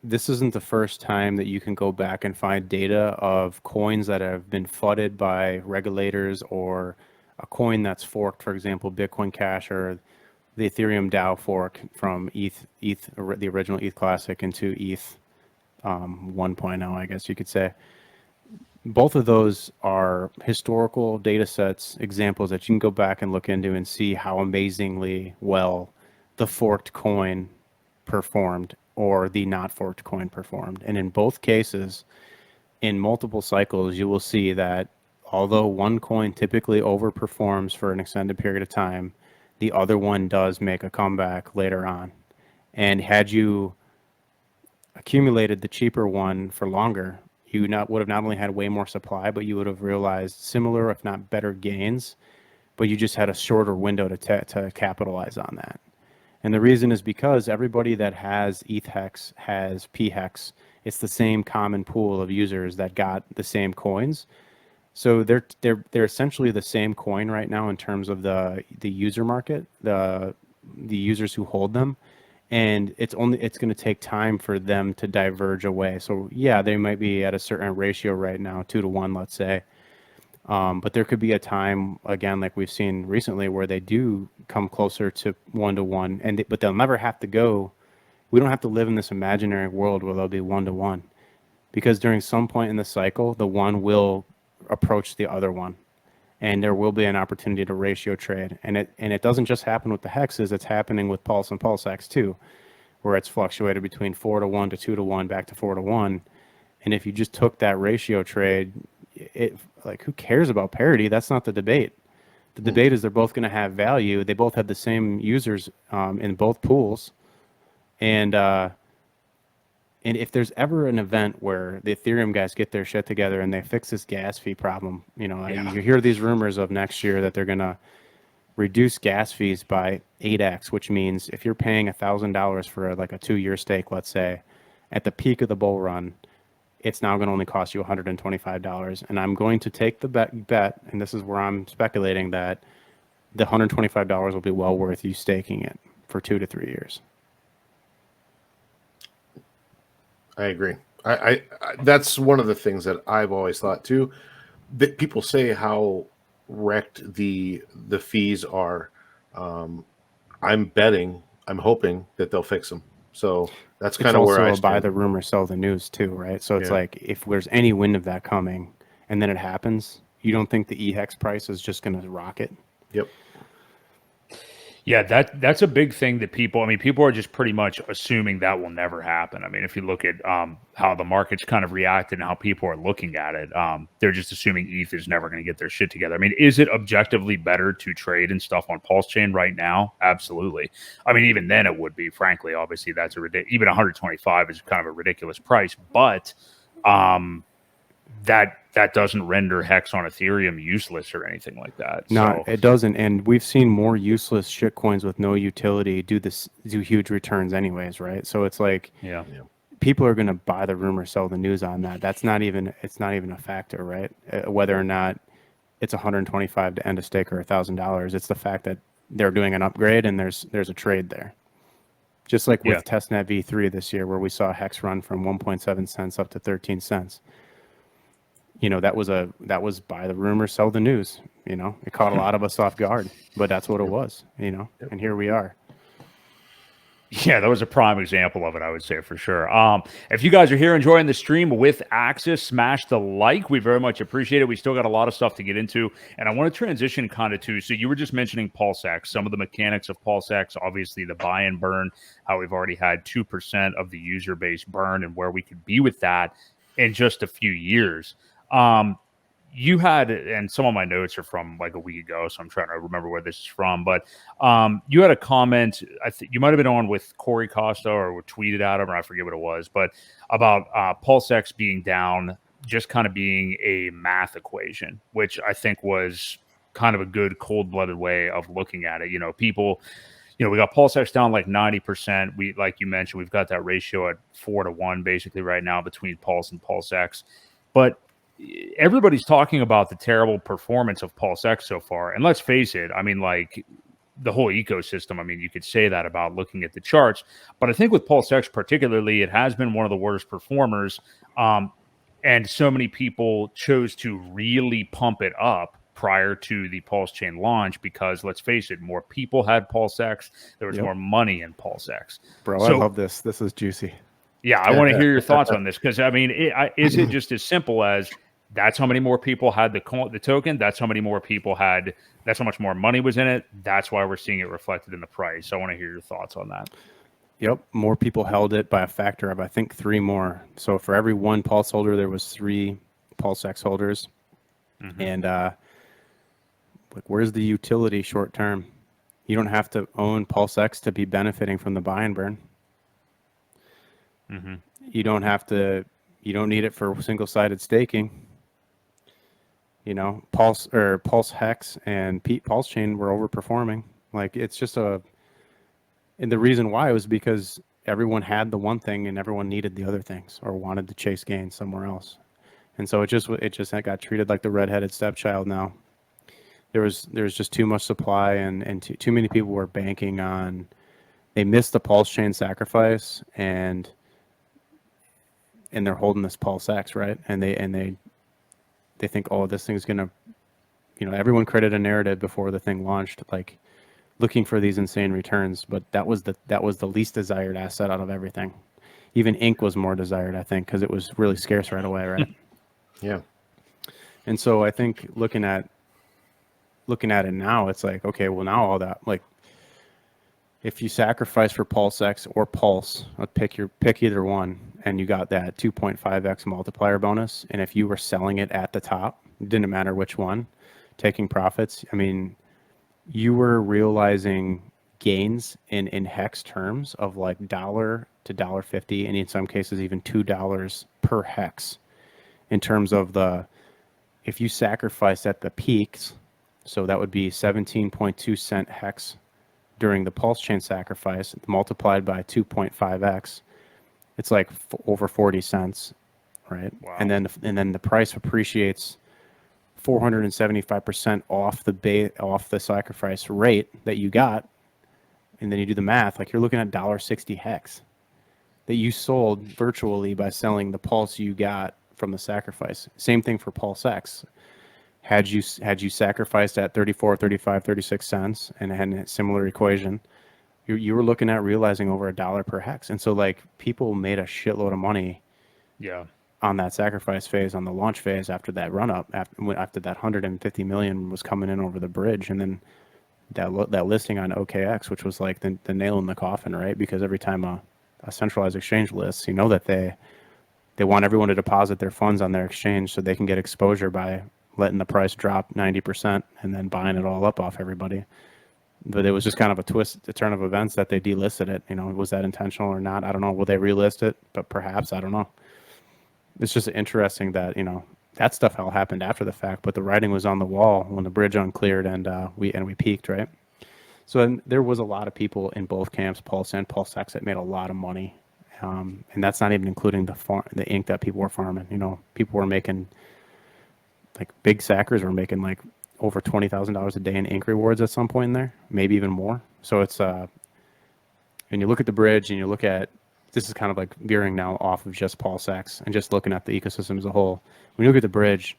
this isn't the first time that you can go back and find data of coins that have been flooded by regulators, or a coin that's forked, for example, Bitcoin Cash or the Ethereum DAO fork from ETH, the original ETH Classic, into ETH 1.0, I guess you could say. Both of those are historical data sets, examples that you can go back and look into and see how amazingly well the forked coin performed or the not forked coin performed. And in both cases, in multiple cycles, you will see that although one coin typically overperforms for an extended period of time, the other one does make a comeback later on. And had you accumulated the cheaper one for longer, you would have not only had way more supply, but you would have realized similar, if not better, gains. But you just had a shorter window to capitalize on that. And the reason is because everybody that has eThex has pHEX. It's the same common pool of users that got the same coins. So they're essentially the same coin right now in terms of the user market, the users who hold them. and it's going to take time for them to diverge away. So yeah, they might be at a certain ratio right now, 2 to 1, let's say. But there could be a time, again, like we've seen recently, where they do come closer to 1 to 1, but they'll never have to go. We don't have to live in this imaginary world where they'll be 1 to 1, because during some point in the cycle, the one will approach the other one, and there will be an opportunity to ratio trade. And it doesn't just happen with the hexes; it's happening with Pulse and PulseX too, where it's fluctuated between 4 to 1 to 2 to 1 back to 4 to 1. And if you just took that ratio trade, like, who cares about parity? That's not the debate. The debate is they're both going to have value. They both have the same users in both pools. And if there's ever an event where the Ethereum guys get their shit together and they fix this gas fee problem, you hear these rumors of next year that they're going to reduce gas fees by 8x, which means if you're paying $1,000 for like a 2-year stake, let's say, at the peak of the bull run, it's now going to only cost you $125. And I'm going to take the bet, and this is where I'm speculating, that the $125 will be well worth you staking it for 2 to 3 years. I agree. I that's one of the things that I've always thought too. That people say how wrecked the fees are. I'm hoping that they'll fix them. So that's kind of where I stand. Buy the rumor, sell the news too, right? So it's like, if there's any wind of that coming, and then it happens, you don't think the eHEX price is just going to rocket? Yep. Yeah, that's a big thing that people are just pretty much assuming that will never happen. I mean, if you look at how the market's kind of reacted and how people are looking at it, they're just assuming ETH is never going to get their shit together. I mean, is it objectively better to trade and stuff on PulseChain right now? Absolutely. I mean, even then it would be, frankly. Obviously, that's even 125 is kind of a ridiculous price, but that doesn't render Hex on Ethereum useless or anything like that. No, it doesn't. And we've seen more useless shitcoins with no utility do huge returns anyways, right? So it's like, people are going to buy the rumor, sell the news on that. It's not even a factor, right? Whether or not it's 125 to end a stake or $1,000, it's the fact that they're doing an upgrade and there's a trade there. Just like with testnet v3 this year, where we saw Hex run from 1.7 cents up to 13 cents. That was buy the rumor, sell the news. It caught a lot of us off guard, but that's what it was. And here we are. Yeah, that was a prime example of it, I would say, for sure. If you guys are here enjoying the stream with Axis, smash the like. We very much appreciate it. We still got a lot of stuff to get into, and I want to transition kind of to, so you were just mentioning PulseX, some of the mechanics of PulseX, obviously the buy and burn, how we've already had 2% of the user base burn, and where we could be with that in just a few years. You had, and some of my notes are from like a week ago, so I'm trying to remember where this is from, but you had a comment, I think you might have been on with Corey Costa or tweeted at him, or I forget what it was, but about PulseX being down, just kind of being a math equation, which I think was kind of a good cold-blooded way of looking at it. People, we got PulseX down like 90%. We, like you mentioned, we've got that ratio at 4 to 1 basically right now between Pulse and PulseX, but everybody's talking about the terrible performance of PulseX so far. And let's face it, I mean, like the whole ecosystem, I mean, you could say that about looking at the charts. But I think with PulseX particularly, it has been one of the worst performers. And so many people chose to really pump it up prior to the PulseChain launch because, let's face it, more people had PulseX. There was more money in PulseX. Bro, I love this. This is juicy. Yeah, I want to hear your thoughts on this because, I mean, is it just as simple as that's how many more people had the token? That's how many more people had, that's how much more money was in it. That's why we're seeing it reflected in the price. So I want to hear your thoughts on that. Yep. More people held it by a factor of, I think, 3 more. So for every 1 Pulse holder, there was 3 PulseX holders. Mm-hmm. And like, where's the utility short term? You don't have to own PulseX to be benefiting from the buy and burn. Mm-hmm. You don't need it for single-sided staking. PulseHex and PulseChain were overperforming. Like, it's just and the reason why was because everyone had the one thing and everyone needed the other things or wanted to chase gains somewhere else. And so it just got treated like the redheaded stepchild now. There was just too much supply and too many people were banking on they missed the PulseChain sacrifice, and they're holding this PulseX, right? And they think, oh, this thing's gonna, everyone created a narrative before the thing launched, like looking for these insane returns, but that was the least desired asset out of everything. Even ink was more desired, I think, because it was really scarce right away, right? Yeah. And so I think looking at it now, it's like, okay, well, now all that, like, if you sacrifice for PulseX or Pulse, pick either one, and you got that 2.5x multiplier bonus, and if you were selling it at the top, it didn't matter which one, taking profits, I mean, you were realizing gains in eHEX terms of like $1 to $1.50, and in some cases even $2 per hex, in terms of if you sacrifice at the peaks, so that would be 17.2 cent hex during the PulseChain sacrifice, multiplied by 2.5x, it's like over 40 cents, right? Wow. And then the price appreciates 475% off the sacrifice rate that you got, and then you do the math, like you're looking at $1.60 hex that you sold virtually by selling the pulse you got from the sacrifice. Same thing for PulseX. Had you sacrificed at 34, 35, 36 cents and had a similar equation, you were looking at realizing over $1 per hex. And so like people made a shitload of money on that sacrifice phase, on the launch phase, after that run up, after that 150 million was coming in over the bridge. And then that listing on OKX, which was like the nail in the coffin, right? Because every time a centralized exchange lists, you know that they want everyone to deposit their funds on their exchange so they can get exposure by letting the price drop 90% and then buying it all up off everybody. But it was just kind of a turn of events that they delisted it. Was that intentional or not? I don't know. Will they relist it? But perhaps, I don't know. It's just interesting that, that stuff all happened after the fact, but the writing was on the wall when the bridge uncleared and we peaked, right? So there was a lot of people in both camps, Pulse and PulseX, that made a lot of money. And that's not even including the ink that people were farming. People were making, like big sackers were making like over $20,000 a day in ink rewards at some point in there, maybe even more. So it's, and you look at the bridge and you look at, this is kind of like veering now off of just PulseX and just looking at the ecosystem as a whole. When you look at the bridge,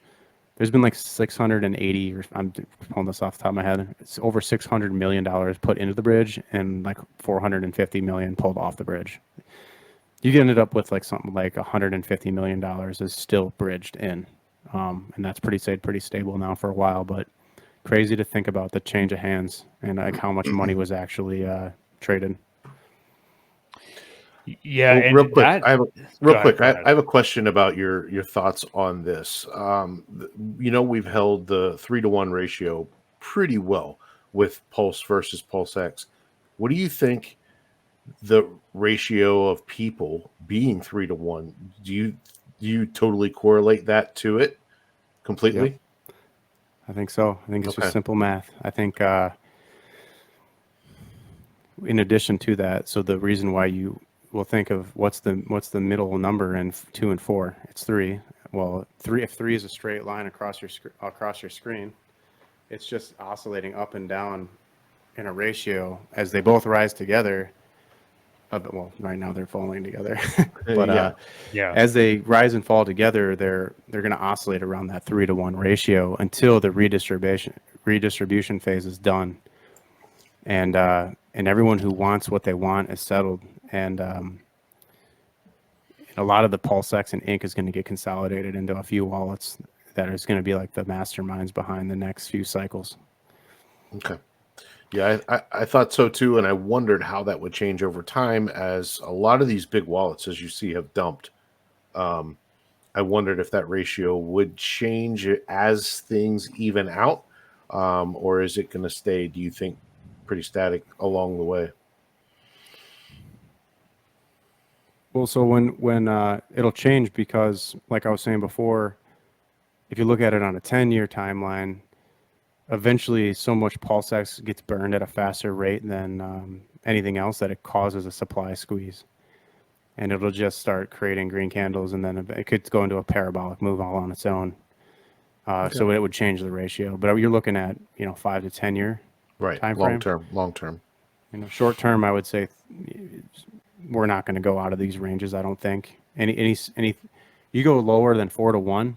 there's been like 680, or I'm pulling this off the top of my head, it's over $600 million put into the bridge and like 450 million pulled off the bridge. You ended up with like something like $150 million is still bridged in. And that's stayed pretty stable now for a while, but crazy to think about the change of hands and like how much money was actually traded. Yeah, well, and real quick, I have a question about your thoughts on this. We've held the 3-to-1 ratio pretty well with Pulse versus PulseX. What do you think the ratio of people being 3-to-1? Do you totally correlate that to it completely? Yep. I think so. I think it's just simple math. I think in addition to that, so the reason why you will think of what's the middle number in 2 and 4, it's 3. Well, if 3 is a straight line across your screen, it's just oscillating up and down in a ratio as they both rise together. Well, right now they're falling together, but as they rise and fall together, they're going to oscillate around that 3-to-1 ratio until the redistribution phase is done, and everyone who wants what they want is settled, and a lot of the PulseX and ink is going to get consolidated into a few wallets that is going to be like the masterminds behind the next few cycles. Okay. Yeah, I thought so too, and I wondered how that would change over time as a lot of these big wallets, as you see, have dumped. I wondered if that ratio would change as things even out, or is it going to stay, do you think, pretty static along the way? Well, so when it'll change because, like I was saying before, if you look at it on a 10-year timeline, eventually so much PulseX gets burned at a faster rate than anything else that it causes a supply squeeze. And it'll just start creating green candles, and then it could go into a parabolic move all on its own. So it would change the ratio. But you're looking at 5 to 10 year right time frame. Long term. Short term, I would say we're not going to go out of these ranges. I don't think any you go lower than 4 to 1,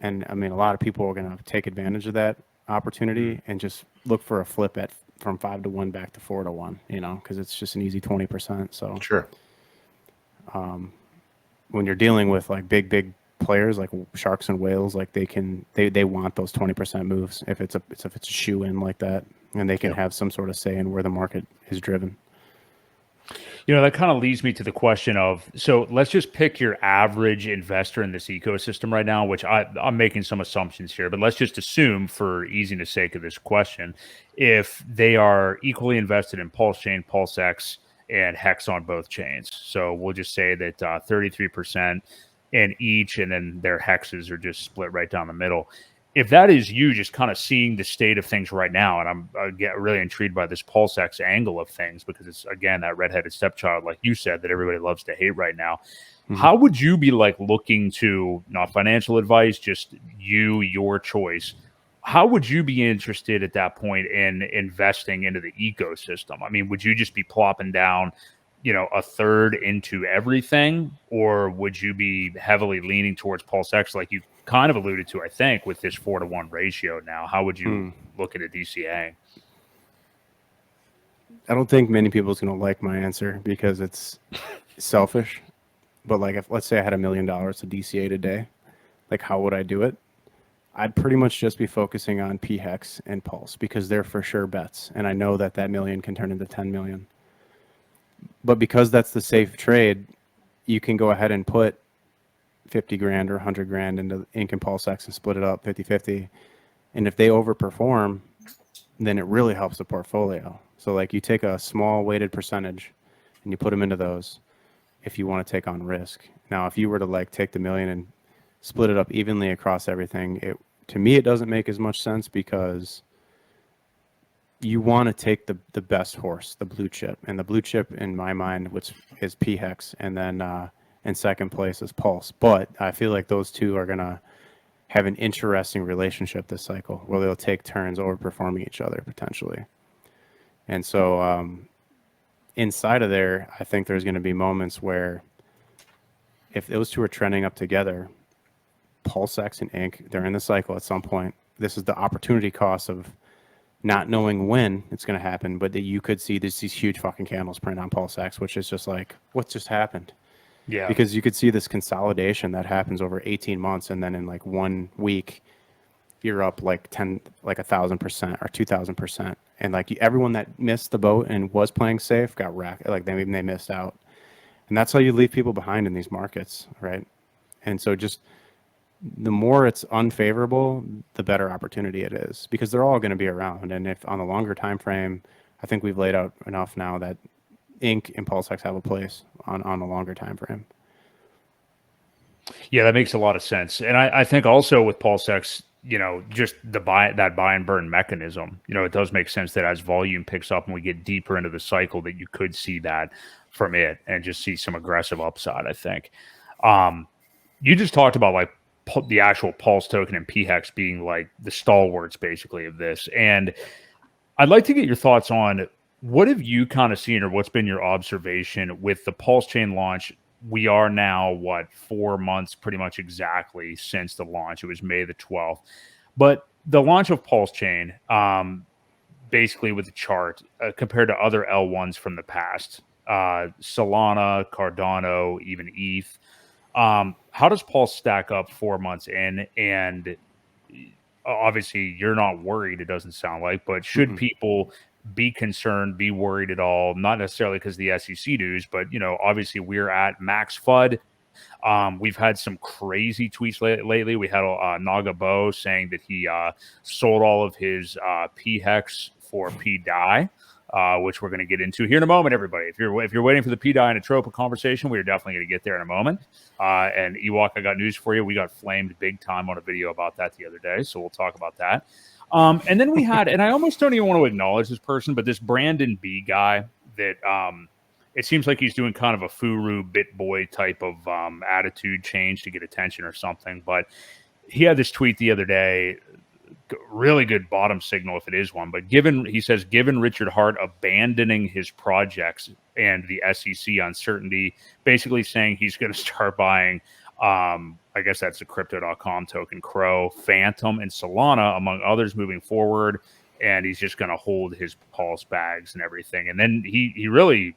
and I mean a lot of people are going to take advantage of that opportunity and just look for a flip at from 5 to 1 back to 4 to 1. Because it's just an easy 20%. So Sure. When you're dealing with like big players like sharks and whales, like they want those 20% moves if it's a shoe in like that, and they can have some sort of say in where the market is driven. That kind of leads me to the question of, so let's just pick your average investor in this ecosystem right now, which I'm making some assumptions here, but let's just assume for easiness sake of this question, if they are equally invested in PulseChain, PulseX, and Hex on both chains. So we'll just say that 33% in each, and then their hexes are just split right down the middle. If that is you just kind of seeing the state of things right now, and I get really intrigued by this PulseX angle of things, because it's, again, that redheaded stepchild, like you said, that everybody loves to hate right now. How would you be like looking to, not financial advice, just your choice? How would you be interested at that point in investing into the ecosystem? I mean, would you just be plopping down, a third into everything, or would you be heavily leaning towards PulseX, like you kind of alluded to, I think, with this 4 to 1 ratio now? How would you look at a DCA? I don't think many people's going to like my answer because it's selfish. But like, if let's say I had $1 million to DCA today, like how would I do it? I'd pretty much just be focusing on pHEX and Pulse because they're for sure bets. And I know that million can turn into 10 million. But because that's the safe trade, you can go ahead and put 50 grand or 100 grand into Ink and PulseX and split it up 50-50. And if they overperform, then it really helps the portfolio. So like you take a small weighted percentage and you put them into those if you want to take on risk. Now, if you were to like take the million and split it up evenly across everything, to me, it doesn't make as much sense because you want to take the best horse, the blue chip. And the blue chip in my mind, which is pHEX, and then in second place is Pulse. But I feel like those two are going to have an interesting relationship this cycle where they'll take turns overperforming each other potentially. And so inside of there, I think there's going to be moments where if those two are trending up together, PulseX and Ink, they're in the cycle at some point. This is the opportunity cost of not knowing when it's going to happen, but that you could see these huge fucking candles print on PulseX, which is just like, what just happened? Yeah. Because you could see this consolidation that happens over 18 months, and then in like 1 week, you're up like 1,000% or 2,000%. And like everyone that missed the boat and was playing safe got wrecked. Like they missed out. And that's how you leave people behind in these markets, right? And so just the more it's unfavorable, the better opportunity it is, because they're all going to be around. And if on the longer time frame, I think we've laid out enough now that Ink and PulseX have a place on a longer time frame. Yeah, that makes a lot of sense. And I think also with PulseX, just buy and burn mechanism, it does make sense that as volume picks up and we get deeper into the cycle, that you could see that from it and just see some aggressive upside, I think. You just talked about like the actual Pulse token and pHEX being like the stalwarts basically of this. And I'd like to get your thoughts on what have you kind of seen, or what's been your observation with the PulseChain launch? We are now, 4 months pretty much exactly since the launch. It was May the 12th. But the launch of PulseChain, basically with the chart, compared to other L1s from the past, Solana, Cardano, even ETH, how does Pulse stack up 4 months in? And obviously you're not worried, it doesn't sound like, but should people be concerned, be worried at all? Not necessarily because of the SEC news, but obviously we're at max FUD. We've had some crazy tweets lately. We had Naga Bo saying that he sold all of his pHEX for pDAI, which we're going to get into here in a moment, everybody. If you're waiting for the pDAI and ATROPA conversation, we're definitely going to get there in a moment. And Ewok, I got news for you. We got flamed big time on a video about that the other day, so we'll talk about that. And then we had, and I almost don't even want to acknowledge this person, but this Brandon B guy that it seems like he's doing kind of a Furu BitBoy type of attitude change to get attention or something. But he had this tweet the other day really good bottom signal if it is one. But he says, given Richard Hart abandoning his projects and the SEC uncertainty, basically saying he's going to start buying, I guess that's the crypto.com token, Crow, Phantom, and Solana, among others, moving forward. And he's just going to hold his Pulse bags and everything. And then he really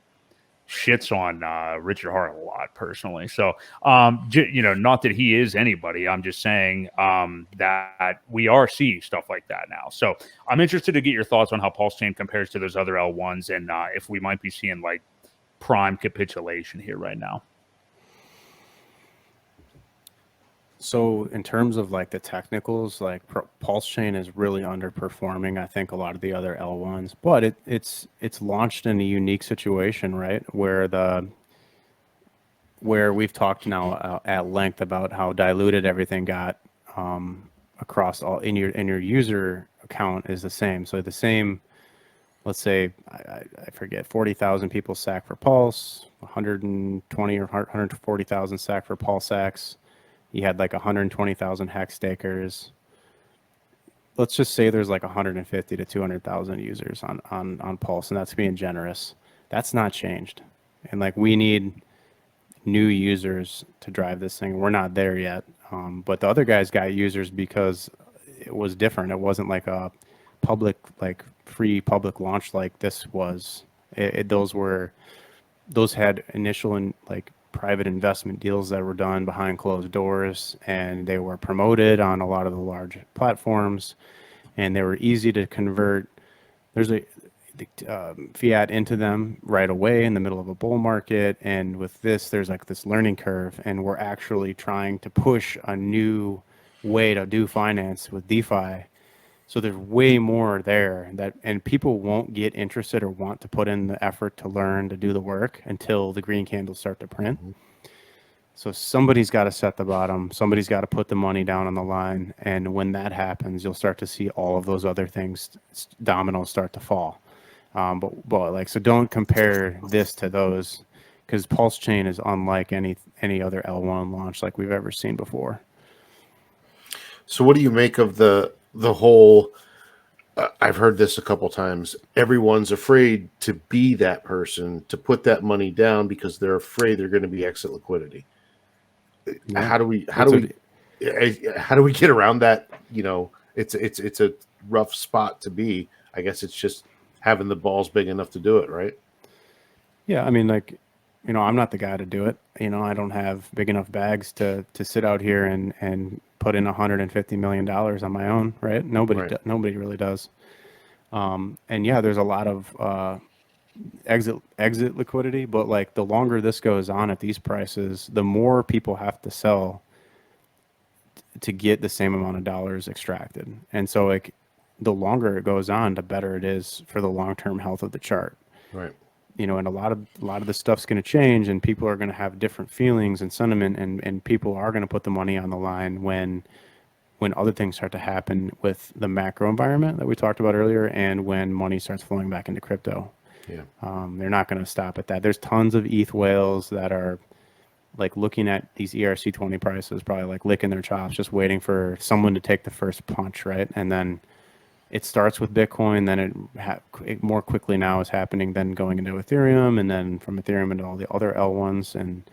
shits on Richard Hart a lot personally. So, not that he is anybody. I'm just saying that we are seeing stuff like that now. So I'm interested to get your thoughts on how PulseChain compares to those other L1s and if we might be seeing like prime capitulation here right now. So in terms of like the technicals, like PulseChain is really underperforming, I think, a lot of the other L1s, but it's launched in a unique situation, right? Where we've talked now at length about how diluted everything got across all in your user account is the same. So the same, let's say, I forget, 40,000 people SAC for Pulse, 120 or 140,000 SAC for PulseX. You had like 120,000 hex stakers. Let's just say there's like 150 to 200,000 users on Pulse, and that's being generous. That's not changed. And like we need new users to drive this thing. We're not there yet. But the other guys got users because it was different. It wasn't like a public, like free public launch like this was. Those had initial and like private investment deals that were done behind closed doors, and they were promoted on a lot of the large platforms, and they were easy to convert. There's a fiat into them right away in the middle of a bull market, and with this there's like this learning curve, and we're actually trying to push a new way to do finance with DeFi. So there's way more there and people won't get interested or want to put in the effort to learn to do the work until the green candles start to print. So somebody's got to set the bottom. Somebody's got to put the money down on the line. And when that happens, you'll start to see all of those other things, dominoes, start to fall. So don't compare this to those, because PulseChain is unlike any other L1 launch like we've ever seen before. So what do you make of the whole, I've heard this a couple times, everyone's afraid to be that person, to put that money down because they're afraid they're going to be exit liquidity. Yeah. How do we get around that? It's a rough spot to be. I guess it's just having the balls big enough to do it, right? Yeah, I mean, I'm not the guy to do it. I don't have big enough bags to sit out here and put in $150 million on my own, right? Nobody really does. And yeah, there's a lot of exit liquidity, but like the longer this goes on at these prices, the more people have to sell to get the same amount of dollars extracted. And so like the longer it goes on, the better it is for the long-term health of the chart. Right. And a lot of the stuff's going to change, and people are going to have different feelings and sentiment, and people are going to put the money on the line when other things start to happen with the macro environment that we talked about earlier, and when money starts flowing back into crypto. Yeah. They're not going to stop at that. There's tons of ETH whales that are like looking at these ERC20 prices, probably like licking their chops, just waiting for someone to take the first punch, right? And then it starts with Bitcoin, then it more quickly now is happening, then going into Ethereum, and then from Ethereum into all the other L1s. And,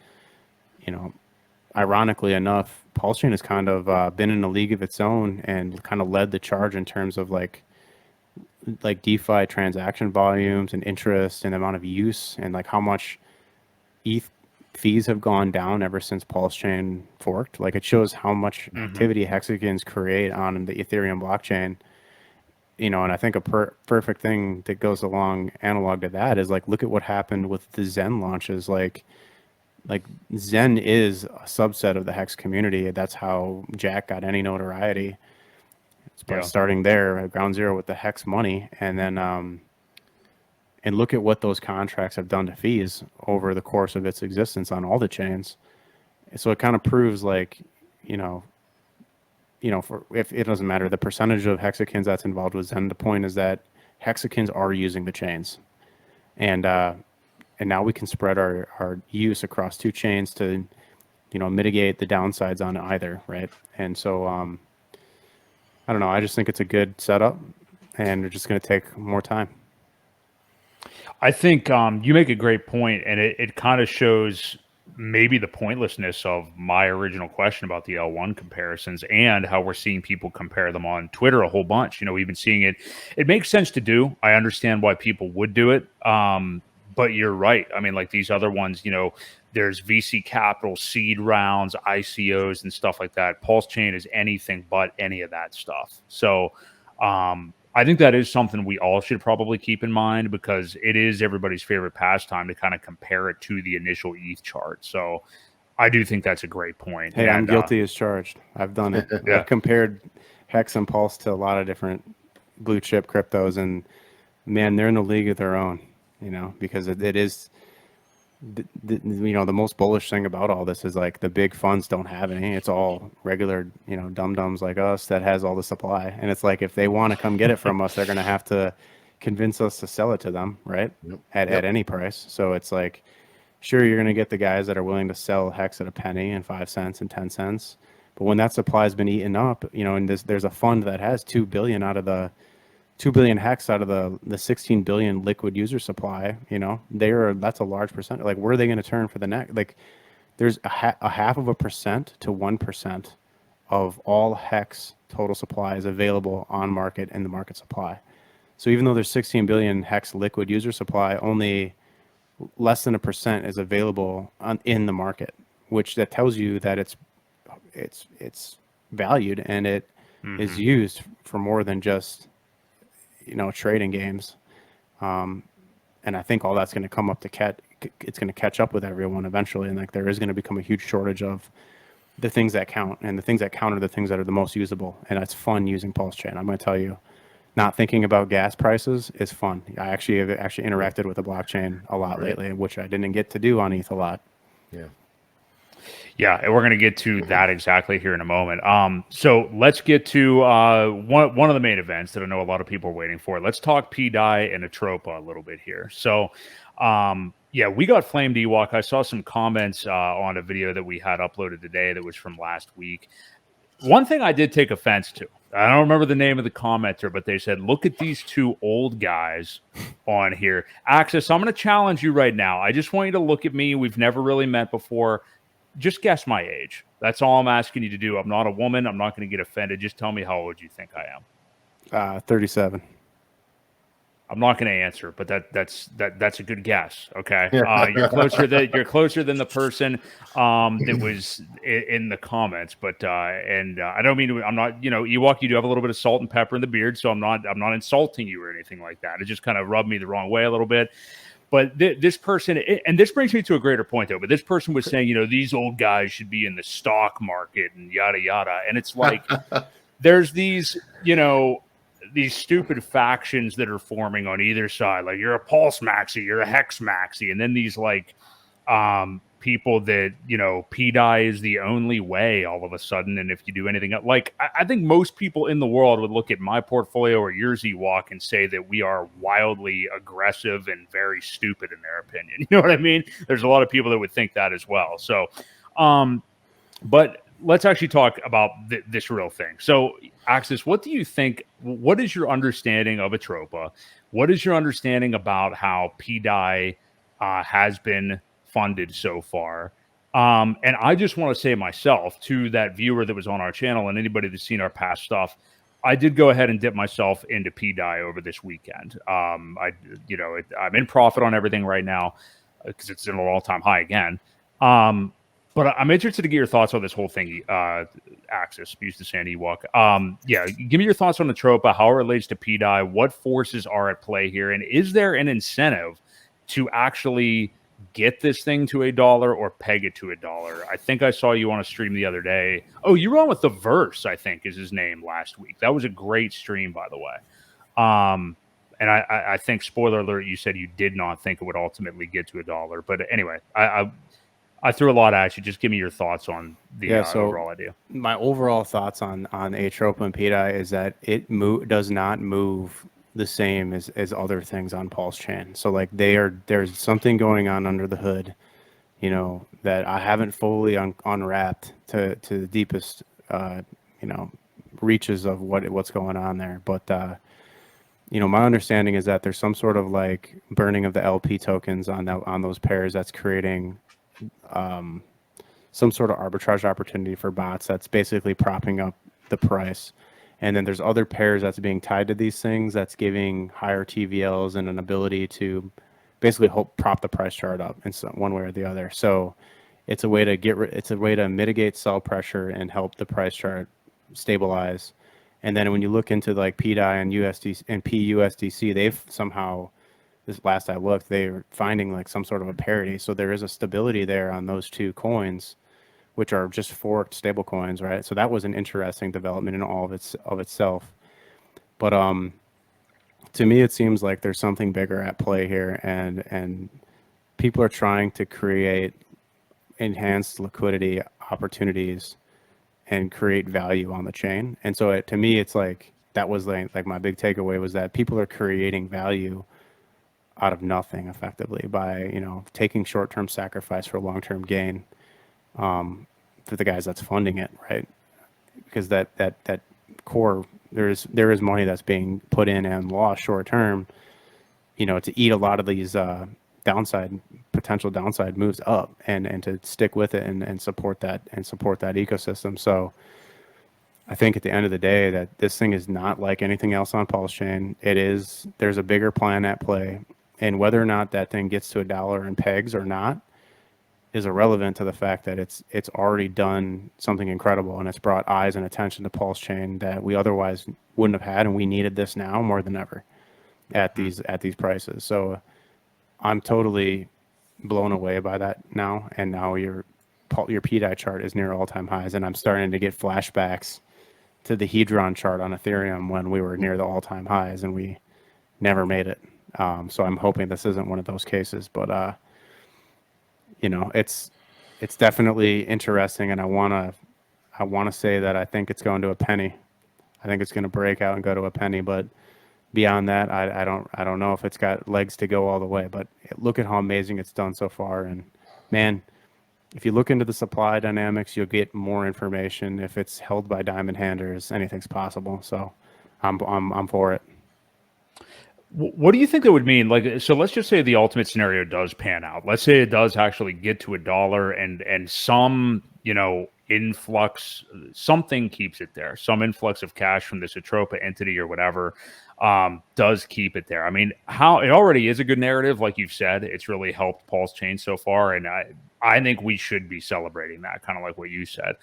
ironically enough, PulseChain has kind of been in a league of its own and kind of led the charge in terms of like DeFi transaction volumes and interest and amount of use, and like how much ETH fees have gone down ever since PulseChain forked. Like it shows how much activity hexagons create on the Ethereum blockchain. And I think a perfect thing that goes along analog to that is like, look at what happened with the Zen launches. Like Zen is a subset of the Hex community. That's how Jack got any notoriety. It's by starting there at ground zero with the Hex money. And then, and look at what those contracts have done to fees over the course of its existence on all the chains. So it kind of proves like, if it doesn't matter the percentage of hexagons that's involved with Zen, the point is that hexagons are using the chains, and now we can spread our use across two chains to, mitigate the downsides on either, right? And so, I don't know. I just think it's a good setup, and they're just going to take more time. I think you make a great point, and it kind of shows maybe the pointlessness of my original question about the L1 comparisons and how we're seeing people compare them on Twitter a whole bunch. You know, we've been seeing it. It makes sense to do. I understand why people would do it. But you're right. I mean, like these other ones, you know, there's VC capital, seed rounds, ICOs, and stuff like that. PulseChain is anything but any of that stuff. So I think that is something we all should probably keep in mind because it is everybody's favorite pastime to kind of compare it to the initial ETH chart. So I do think that's a great point. Hey, I'm guilty as charged. I've done it. Yeah. I've compared Hex and Pulse to a lot of different blue chip cryptos, and man, they're in a league of their own, you know, because it is, you know, the most bullish thing about all this is like the big funds don't have any. It's all regular, you know, dum-dums like us that has all the supply. And it's like, if they want to come get it from us, they're going to have to convince us to sell it to them, right? Yep. At any price. So it's like, sure, you're going to get the guys that are willing to sell Hex at a penny and 5 cents and 10 cents. But when that supply has been eaten up, you know, and there's a fund that has 2 billion out of the 2 billion Hex out of the 16 billion liquid user supply, you know, that's a large percent. Like, where are they going to turn for the next? Like, there's a 0.5% to 1% of all Hex total supply is available on market in the market supply. So even though there's 16 billion Hex liquid user supply, only less than 1% is available in the market, which that tells you that it's valued and it is used for more than just, you know, trading games. And I think all that's going to come up to it's going to catch up with everyone eventually. And like, there is going to become a huge shortage of the things that count, and the things that count are the things that are the most usable. And it's fun using PulseChain. I'm going to tell you, not thinking about gas prices is fun. I have interacted with the blockchain a lot lately, which I didn't get to do on ETH a lot. Yeah. Yeah, and we're going to get to that exactly here in a moment. So let's get to one of the main events that I know a lot of people are waiting for. Let's talk pDAI and ATROPA a little bit here. So, yeah, we got flamed Ewok. I saw some comments on a video that we had uploaded today that was from last week. One thing I did take offense to, I don't remember the name of the commenter, but they said, look at these two old guys on here. Axis, I'm going to challenge you right now. I just want you to look at me. We've never really met before. Just guess my age. That's all I'm asking you to do. I'm not a woman. I'm not going to get offended. Just tell me how old you think I am. 37. I'm not going to answer, but that's a good guess. Okay, you're closer than the person that was in the comments. But I don't mean to. I'm not. You know, Ewok, you do have a little bit of salt and pepper in the beard, so I'm not insulting you or anything like that. It just kind of rubbed me the wrong way a little bit. But this person, and this brings me to a greater point, though. But this person was saying, you know, these old guys should be in the stock market and yada yada. And it's like there's these, you know, these stupid factions that are forming on either side. Like, you're a Pulse Maxi, you're a Hex Maxi, and then these like people that, you know, pDAI is the only way all of a sudden. And if you do anything like, I think most people in the world would look at my portfolio or yours, Ewok, and say that we are wildly aggressive and very stupid in their opinion. You know what I mean? There's a lot of people that would think that as well. So, but let's actually talk about this real thing. So, Axis, what do you think? What is your understanding of ATROPA? What is your understanding about how pDAI has been funded so far? And I just want to say myself, to that viewer that was on our channel and anybody that's seen our past stuff, I did go ahead and dip myself into pDAI over this weekend. I'm in profit on everything right now because it's in an all-time high again. But I'm interested to get your thoughts on this whole thing, Axis, used to say Ewok. Yeah, give me your thoughts on ATROPA, how it relates to pDAI, what forces are at play here, and is there an incentive to actually get this thing to $1 or peg it to $1? I think I saw you on a stream the other day. Oh, you were on with The Verse, I think is his name, last week. That was a great stream, by the way. And I think, spoiler alert, you said you did not think it would ultimately get to $1. But anyway, I threw a lot at you. Just give me your thoughts on the overall idea. My overall thoughts on ATROPA and pDAI is that it does not move the same as other things on PulseChain. So like there's something going on under the hood, you know, that I haven't fully unwrapped to the deepest, you know, reaches of what's going on there. But my understanding is that there's some sort of like burning of the LP tokens on those pairs that's creating some sort of arbitrage opportunity for bots that's basically propping up the price. And then there's other pairs that's being tied to these things that's giving higher TVLs and an ability to basically prop the price chart up in one way or the other. So it's a way to mitigate sell pressure and help the price chart stabilize. And then when you look into like pDAI and USD and PUSDC, they've somehow, this last I looked, they're finding like some sort of a parity. So there is a stability there on those two coins, which are just forked stable coins, right? So that was an interesting development in all of itself. But to me, it seems like there's something bigger at play here, and people are trying to create enhanced liquidity opportunities and create value on the chain. And so to me, it's like that was like my big takeaway was that people are creating value out of nothing effectively by taking short-term sacrifice for long-term gain for the guys that's funding it, right? Because that core, there is money that's being put in and lost short-term, to eat a lot of these potential downside moves up and to stick with it and support that ecosystem. So I think at the end of the day that this thing is not like anything else on PulseChain. There's a bigger plan at play, and whether or not that thing gets to $1 in pegs or not is irrelevant to the fact that it's already done something incredible, and it's brought eyes and attention to PulseChain that we otherwise wouldn't have had, and we needed this now more than ever at these prices. So I'm totally blown away by that now, and now your pDAI chart is near all-time highs, and I'm starting to get flashbacks to the Hedron chart on Ethereum when we were near the all-time highs and we never made it. So I'm hoping this isn't one of those cases, but it's definitely interesting, and I want to say that I think it's going to a penny. I think it's going to break out and go to a penny, but beyond that, I don't know if it's got legs to go all the way. But look at how amazing it's done so far, and man, if you look into the supply dynamics, you'll get more information. If it's held by diamond handlers, anything's possible. So I'm for it. What do you think that would mean? Like, so let's just say the ultimate scenario does pan out. Let's say it does actually get to $1 and some, influx, something keeps it there. Some influx of cash from this ATROPA entity or whatever does keep it there. I mean, how it already is a good narrative. Like you've said, it's really helped PulseChain so far. And I think we should be celebrating that, kind of like what you said.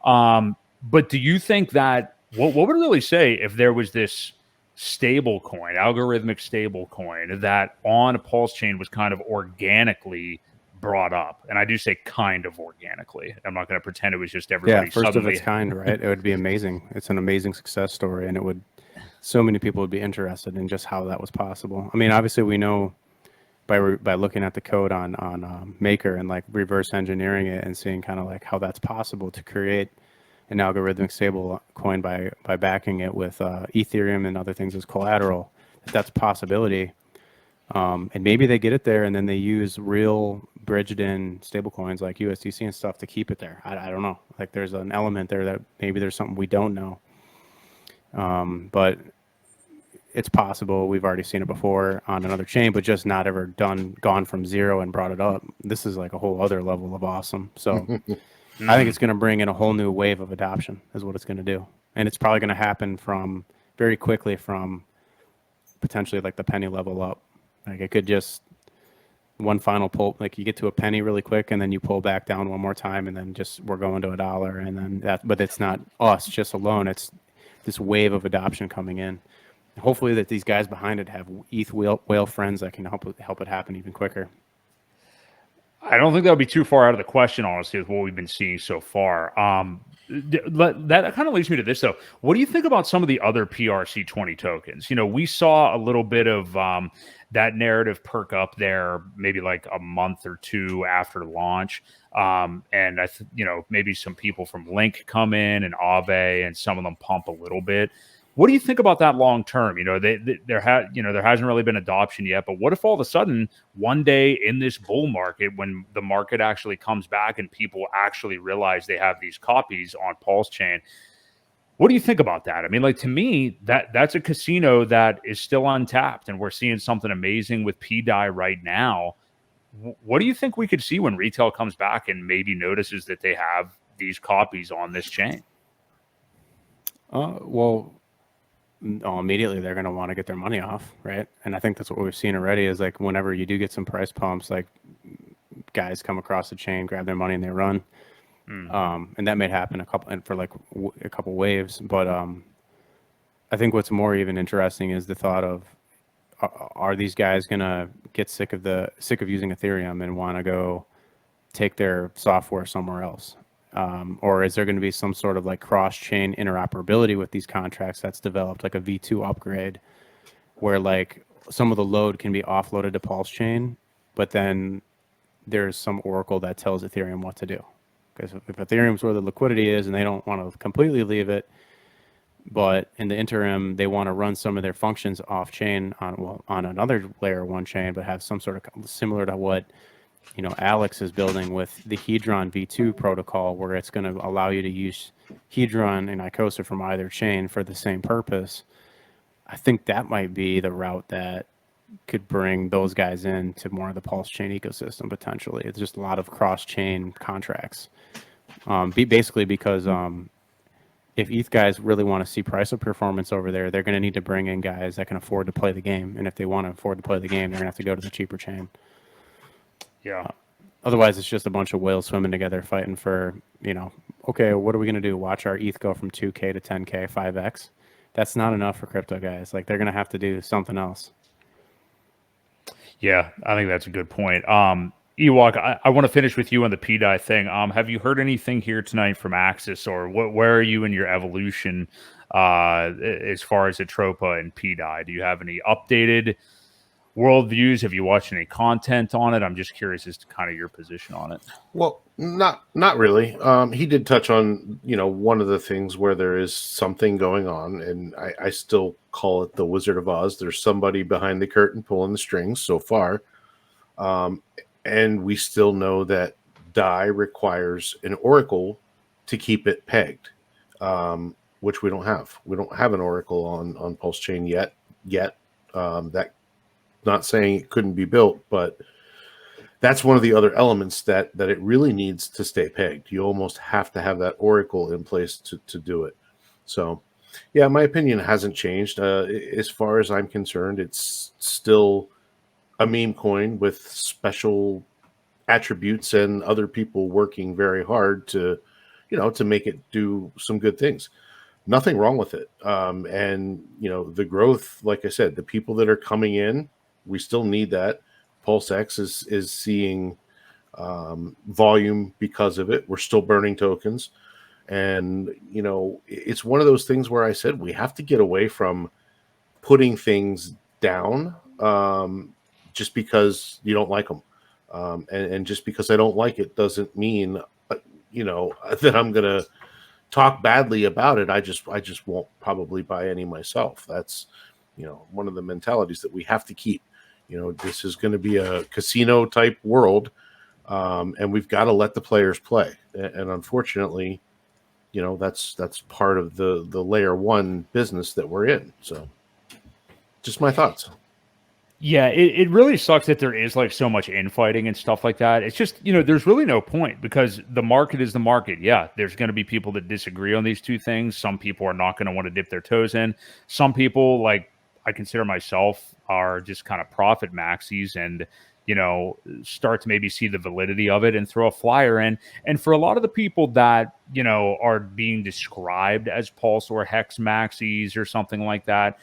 But do you think that, what would it really say if there was this stable coin, algorithmic stable coin that on PulseChain was kind of organically brought up? And I do say kind of organically. I'm not going to pretend it was just everybody. Yeah, first of its kind, right? It would be amazing. It's an amazing success story, and so many people would be interested in just how that was possible. I mean, obviously we know by looking at the code on Maker and like reverse engineering it and seeing kind of like how that's possible to create an algorithmic stable coin by backing it with Ethereum and other things as collateral. That's a possibility. And maybe they get it there and then they use real bridged in stable coins like USDC and stuff to keep it there. I don't know. Like there's an element there that maybe there's something we don't know. But it's possible. We've already seen it before on another chain, but just not ever gone from zero and brought it up. This is like a whole other level of awesome. So I think it's going to bring in a whole new wave of adoption is what it's going to do. And it's probably going to happen very quickly from potentially like the penny level up. Like it could just one final pull, like you get to a penny really quick and then you pull back down one more time and then we're going to $1 and then that, but it's not us just alone. It's this wave of adoption coming in. Hopefully that these guys behind it have ETH whale friends that can help it happen even quicker. I don't think that would be too far out of the question, honestly, with what we've been seeing so far. That kind of leads me to this, though. What do you think about some of the other PRC20 tokens? We saw a little bit of that narrative perk up there, maybe like a month or two after launch. And maybe some people from Link come in and Aave, and some of them pump a little bit. What do you think about that long term? There hasn't really been adoption yet, but what if all of a sudden one day in this bull market, when the market actually comes back and people actually realize they have these copies on PulseChain, What do you think about that? I mean, like, to me, that's a casino that is still untapped, and we're seeing something amazing with pDAI right now. What do you think we could see when retail comes back and maybe notices that they have these copies on this chain? Well, immediately they're going to want to get their money off, right? And I think that's what we've seen already is like whenever you do get some price pumps, like guys come across the chain, grab their money, and they run. And that may happen for like a couple waves. But I think what's more even interesting is the thought of are these guys going to get sick of using Ethereum and want to go take their software somewhere else? Or is there going to be some sort of like cross-chain interoperability with these contracts that's developed, like a V2 upgrade, where like some of the load can be offloaded to PulseChain, but then there's some oracle that tells Ethereum what to do? Because if Ethereum's where the liquidity is and they don't want to completely leave it, but in the interim, they want to run some of their functions off-chain on another layer one chain, but have some sort of similar to what Alex is building with the Hedron V2 protocol, where it's going to allow you to use Hedron and Icosa from either chain for the same purpose. I think that might be the route that could bring those guys into more of the PulseChain ecosystem potentially. It's just a lot of cross-chain contracts. Basically because if ETH guys really want to see price of performance over there, they're going to need to bring in guys that can afford to play the game. And if they want to afford to play the game, they're going to have to go to the cheaper chain. Yeah. Otherwise, it's just a bunch of whales swimming together fighting for, okay, what are we going to do? Watch our ETH go from 2K to 10K, 5X? That's not enough for crypto guys. Like, they're going to have to do something else. Yeah, I think that's a good point. Ewok, I want to finish with you on the pDAI thing. Have you heard anything here tonight from Axis, or where are you in your evolution as far as ATROPA and pDAI? Do you have any updated worldviews? Have you watched any content on it? I'm just curious as to kind of your position on it. Well, not really. He did touch on, one of the things where there is something going on, and I still call it the Wizard of Oz. There's somebody behind the curtain pulling the strings so far. And we still know that DAI requires an oracle to keep it pegged, which we don't have. We don't have an oracle on PulseChain yet. That, not saying it couldn't be built, but that's one of the other elements that it really needs to stay pegged. You almost have to have that oracle in place to do it. So, yeah, my opinion hasn't changed. As far as I'm concerned, it's still a meme coin with special attributes and other people working very hard to make it do some good things. Nothing wrong with it. And, the growth, like I said, the people that are coming in, we still need that. PulseX is seeing volume because of it. We're still burning tokens. And, it's one of those things where I said we have to get away from putting things down just because you don't like them. And just because I don't like it doesn't mean, that I'm going to talk badly about it. I just won't probably buy any myself. That's, one of the mentalities that we have to keep. This is going to be a casino type world, and we've got to let the players play. And unfortunately, that's part of the layer one business that we're in. So just my thoughts. Yeah, it really sucks that there is like so much infighting and stuff like that. It's just, there's really no point because the market is the market. Yeah, there's going to be people that disagree on these two things. Some people are not going to want to dip their toes in. Some people, like I consider myself, are just kind of profit maxis and, start to maybe see the validity of it and throw a flyer in. And for a lot of the people that, are being described as Pulse or Hex maxis or something like that,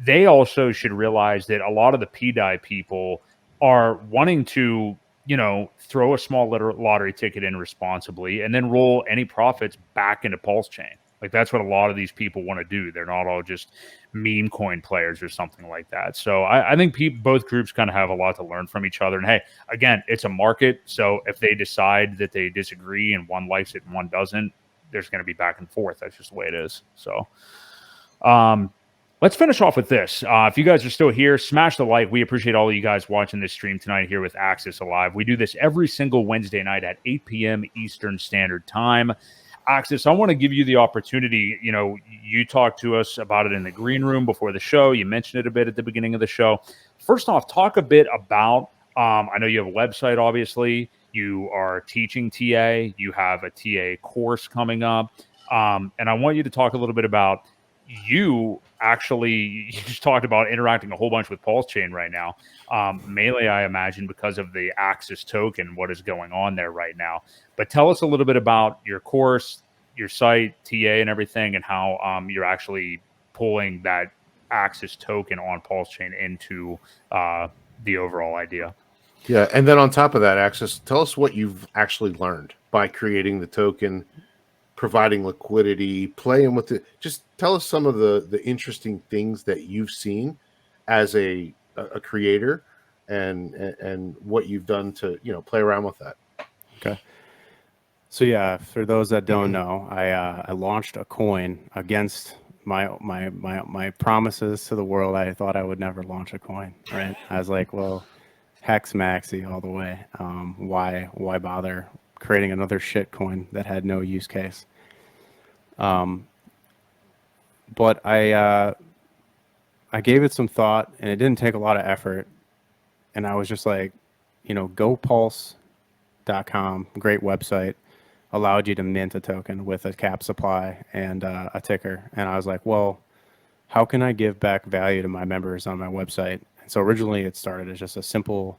they also should realize that a lot of the pDAI people are wanting to, throw a small lottery ticket in responsibly and then roll any profits back into PulseChain. Like, that's what a lot of these people want to do. They're not all just meme coin players or something like that. So I think both groups kind of have a lot to learn from each other. And hey, again, it's a market. So if they decide that they disagree and one likes it and one doesn't, there's going to be back and forth. That's just the way it is. So, let's finish off with this. If you guys are still here, smash the like. We appreciate all of you guys watching this stream tonight here with Axis Alive. We do this every single Wednesday night at 8 p.m. Eastern Standard Time. Axis, I want to give you the opportunity. You know, you talked to us about it in the green room before the show. You mentioned it a bit at the beginning of the show. First off, talk a bit about, I know you have a website, obviously. You are teaching TA. You have a TA course coming up. And I want you to talk a little bit about you just talked about interacting a whole bunch with PulseChain right now. Mainly, I imagine, because of the Axis token, what is going on there right now. But tell us a little bit about your course, your site, TA, and everything, and how you're actually pulling that Axis token on PulseChain into the overall idea. Yeah, and then on top of that, Axis, tell us what you've actually learned by creating the token, providing liquidity, playing with it. Just tell us some of the interesting things that you've seen as a creator, and what you've done to play around with that. Okay. So yeah, for those that don't know, I launched a coin against my promises to the world. I thought I would never launch a coin, right? I was like, well, hex maxi all the way. Why bother creating another shit coin that had no use case? But I gave it some thought, and it didn't take a lot of effort. And I was just like, gopulse.com, great website, allowed you to mint a token with a cap supply and a ticker. And I was like, well, how can I give back value to my members on my website? And so originally it started as just a simple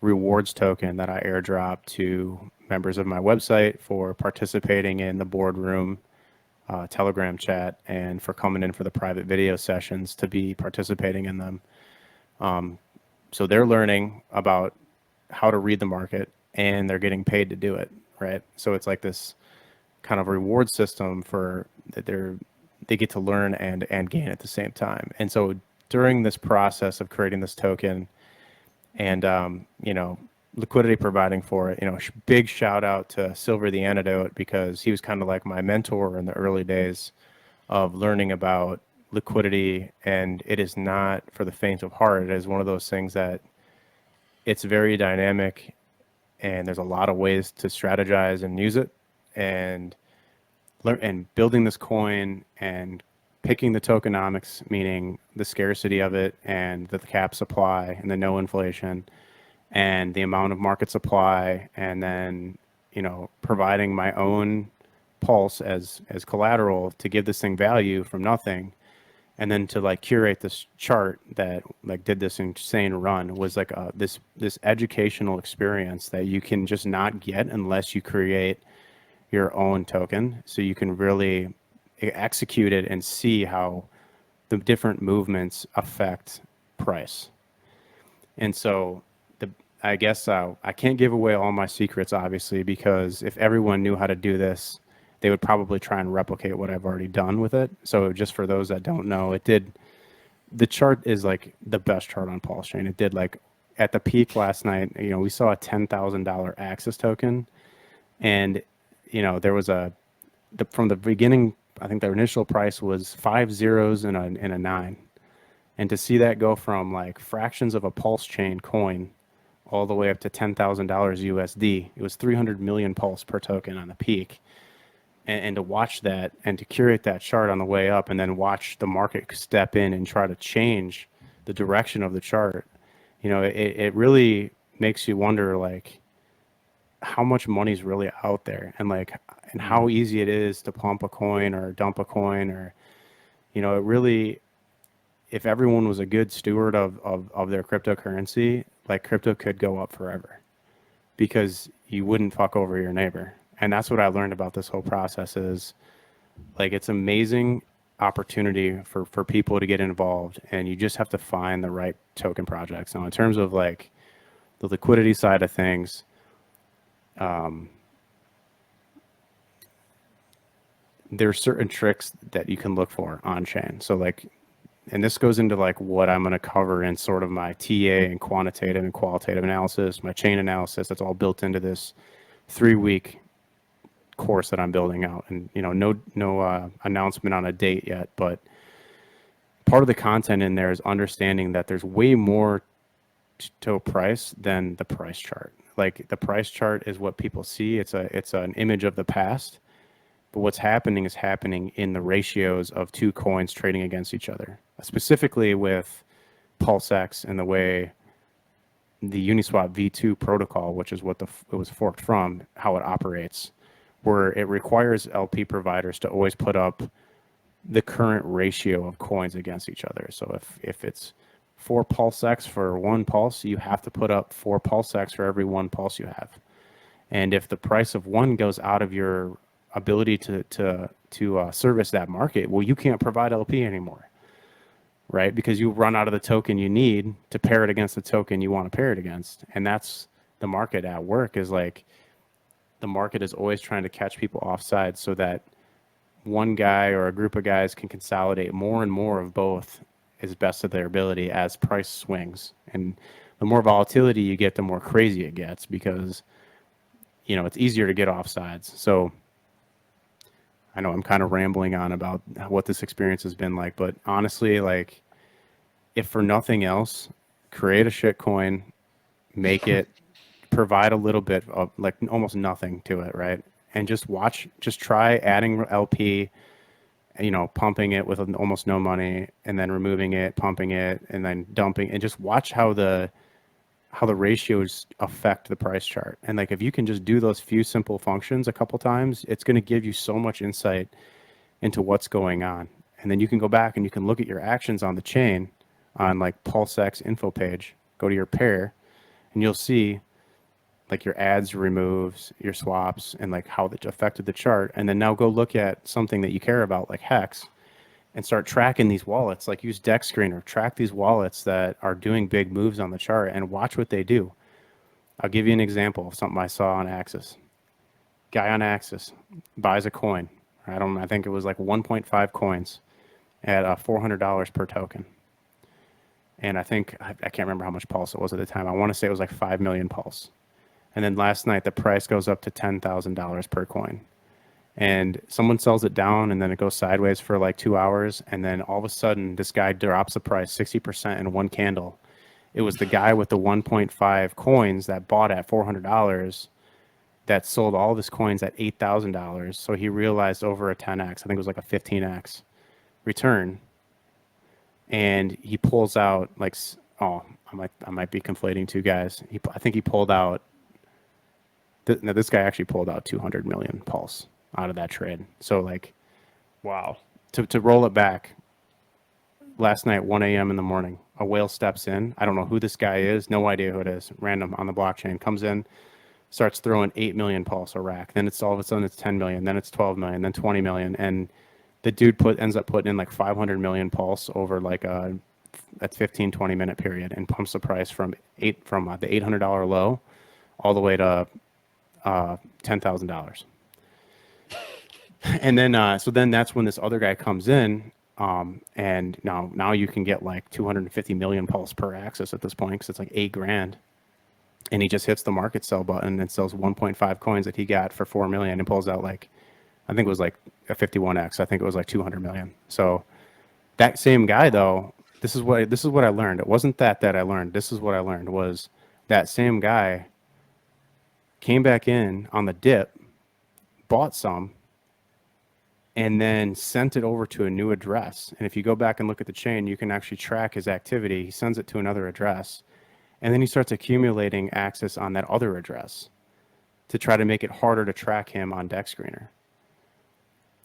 rewards token that I airdrop to members of my website for participating in the boardroom Telegram chat and for coming in for the private video sessions to be participating in them. So they're learning about how to read the market, and they're getting paid to do it, right? So it's like this kind of reward system for that they get to learn and gain at the same time. And so during this process of creating this token and liquidity providing for it, big shout out to Silver the Antidote, because he was kind of like my mentor in the early days of learning about liquidity. And it is not for the faint of heart. It is one of those things that it's very dynamic, and there's a lot of ways to strategize and use it, and building this coin and picking the tokenomics, meaning the scarcity of it and the cap supply and the no inflation and the amount of market supply, and then providing my own pulse as collateral to give this thing value from nothing, and then to curate this chart that did this insane run was this educational experience that you can just not get unless you create your own token, so you can really execute it and see how the different movements affect price. And so I guess I can't give away all my secrets, obviously, because if everyone knew how to do this, they would probably try and replicate what I've already done with it. So just for those that don't know, the chart is the best chart on PulseChain. It did at the peak last night, we saw a $10,000 Axis token, and there was from the beginning, I think their initial price was 5 zeros and a 9. And to see that go from fractions of a PulseChain coin all the way up to $10,000 USD, it was 300 million pulse per token on the peak. And to watch that and to curate that chart on the way up, and then watch the market step in and try to change the direction of the chart, it really makes you wonder how much money's really out there, and how easy it is to pump a coin or dump a coin, or it really, if everyone was a good steward of their cryptocurrency, crypto could go up forever, because you wouldn't fuck over your neighbor. And that's what I learned about this whole process is it's amazing opportunity for people to get involved, and you just have to find the right token projects. Now, in terms of the liquidity side of things, there's certain tricks that you can look for on chain. So and this goes into what I'm going to cover in sort of my TA and quantitative and qualitative analysis, my chain analysis. That's all built into this 3-week course that I'm building out, and no announcement on a date yet, but part of the content in there is understanding that there's way more to price than the price chart. The price chart is what people see. It's an image of the past, But what's happening is happening in the ratios of two coins trading against each other, specifically with PulseX and the way the Uniswap V2 protocol, which is what it was forked from, how it operates, where it requires LP providers to always put up the current ratio of coins against each other. So if it's 4 PulseX for 1 pulse, you have to put up 4 PulseX for every 1 pulse you have. And if the price of one goes out of your ability to service that market, well, you can't provide LP anymore, right? Because you run out of the token you need to pair it against the token you want to pair it against. And that's the market at work, is like the market is always trying to catch people offside so that one guy or a group of guys can consolidate more and more of both as best of their ability as price swings. And the more volatility you get, the more crazy it gets, because it's easier to get offsides. So I know I'm kind of rambling on about what this experience has been like, but honestly, like, if for nothing else, create a shit coin, make it, provide a little bit of like almost nothing to it, right? And just try adding LP, pumping it with almost no money, and then removing it, pumping it, and then dumping, and just watch how the ratios affect the price chart. And like, if you can just do those few simple functions a couple times, it's going to give you so much insight into what's going on. And then you can go back and you can look at your actions on the chain on like PulseX info page, go to your pair, and you'll see like your adds, removes, your swaps, and like how that affected the chart. And then now go look at something that you care about, like HEX, and start tracking these wallets. Like, use Deck Screener, track these wallets that are doing big moves on the chart and watch what they do. I'll give you an example of something I saw on Axis. Guy on Axis buys a coin. I think it was like 1.5 coins at $400 per token. And I can't remember how much pulse it was at the time. I want to say it was like 5 million pulse. And then last night, the price goes up to $10,000 per coin. And someone sells it down, and then it goes sideways for like 2 hours. And then all of a sudden, this guy drops the price 60% in one candle. It was the guy with the 1.5 coins that bought at $400 that sold all of his coins at $8,000. So he realized over a 10x, I think it was like a 15x return. And he pulls out like, I might be conflating two guys. I think he pulled out, now this guy actually pulled out 200 million pulse out of that trade. So like, wow. To roll it back, last night, 1 a.m. in the morning, a whale steps in. I don't know who this guy is. No idea who it is. Random on the blockchain. Comes in, starts throwing 8 million pulse a rack. Then it's all of a sudden it's 10 million. Then it's 12 million. Then 20 million. And the dude ends up putting in like 500 million pulse over like a 15-20 minute period, and pumps the price from the $800 low all the way to $10,000. And then, so then that's when this other guy comes in, and now you can get like 250 million pulse per axis at this point, because it's like $8,000, and he just hits the market sell button and sells 1.5 coins that he got for 4 million, and pulls out like, I think it was like a 51x. I think it was like 200 million. So that same guy though, this is what I learned. It wasn't that I learned. This is what I learned, was that same guy came back in on the dip, bought some, and then sent it over to a new address. And if you go back and look at the chain, you can actually track his activity. He sends it to another address, and then he starts accumulating access on that other address to try to make it harder to track him on Deck Screener,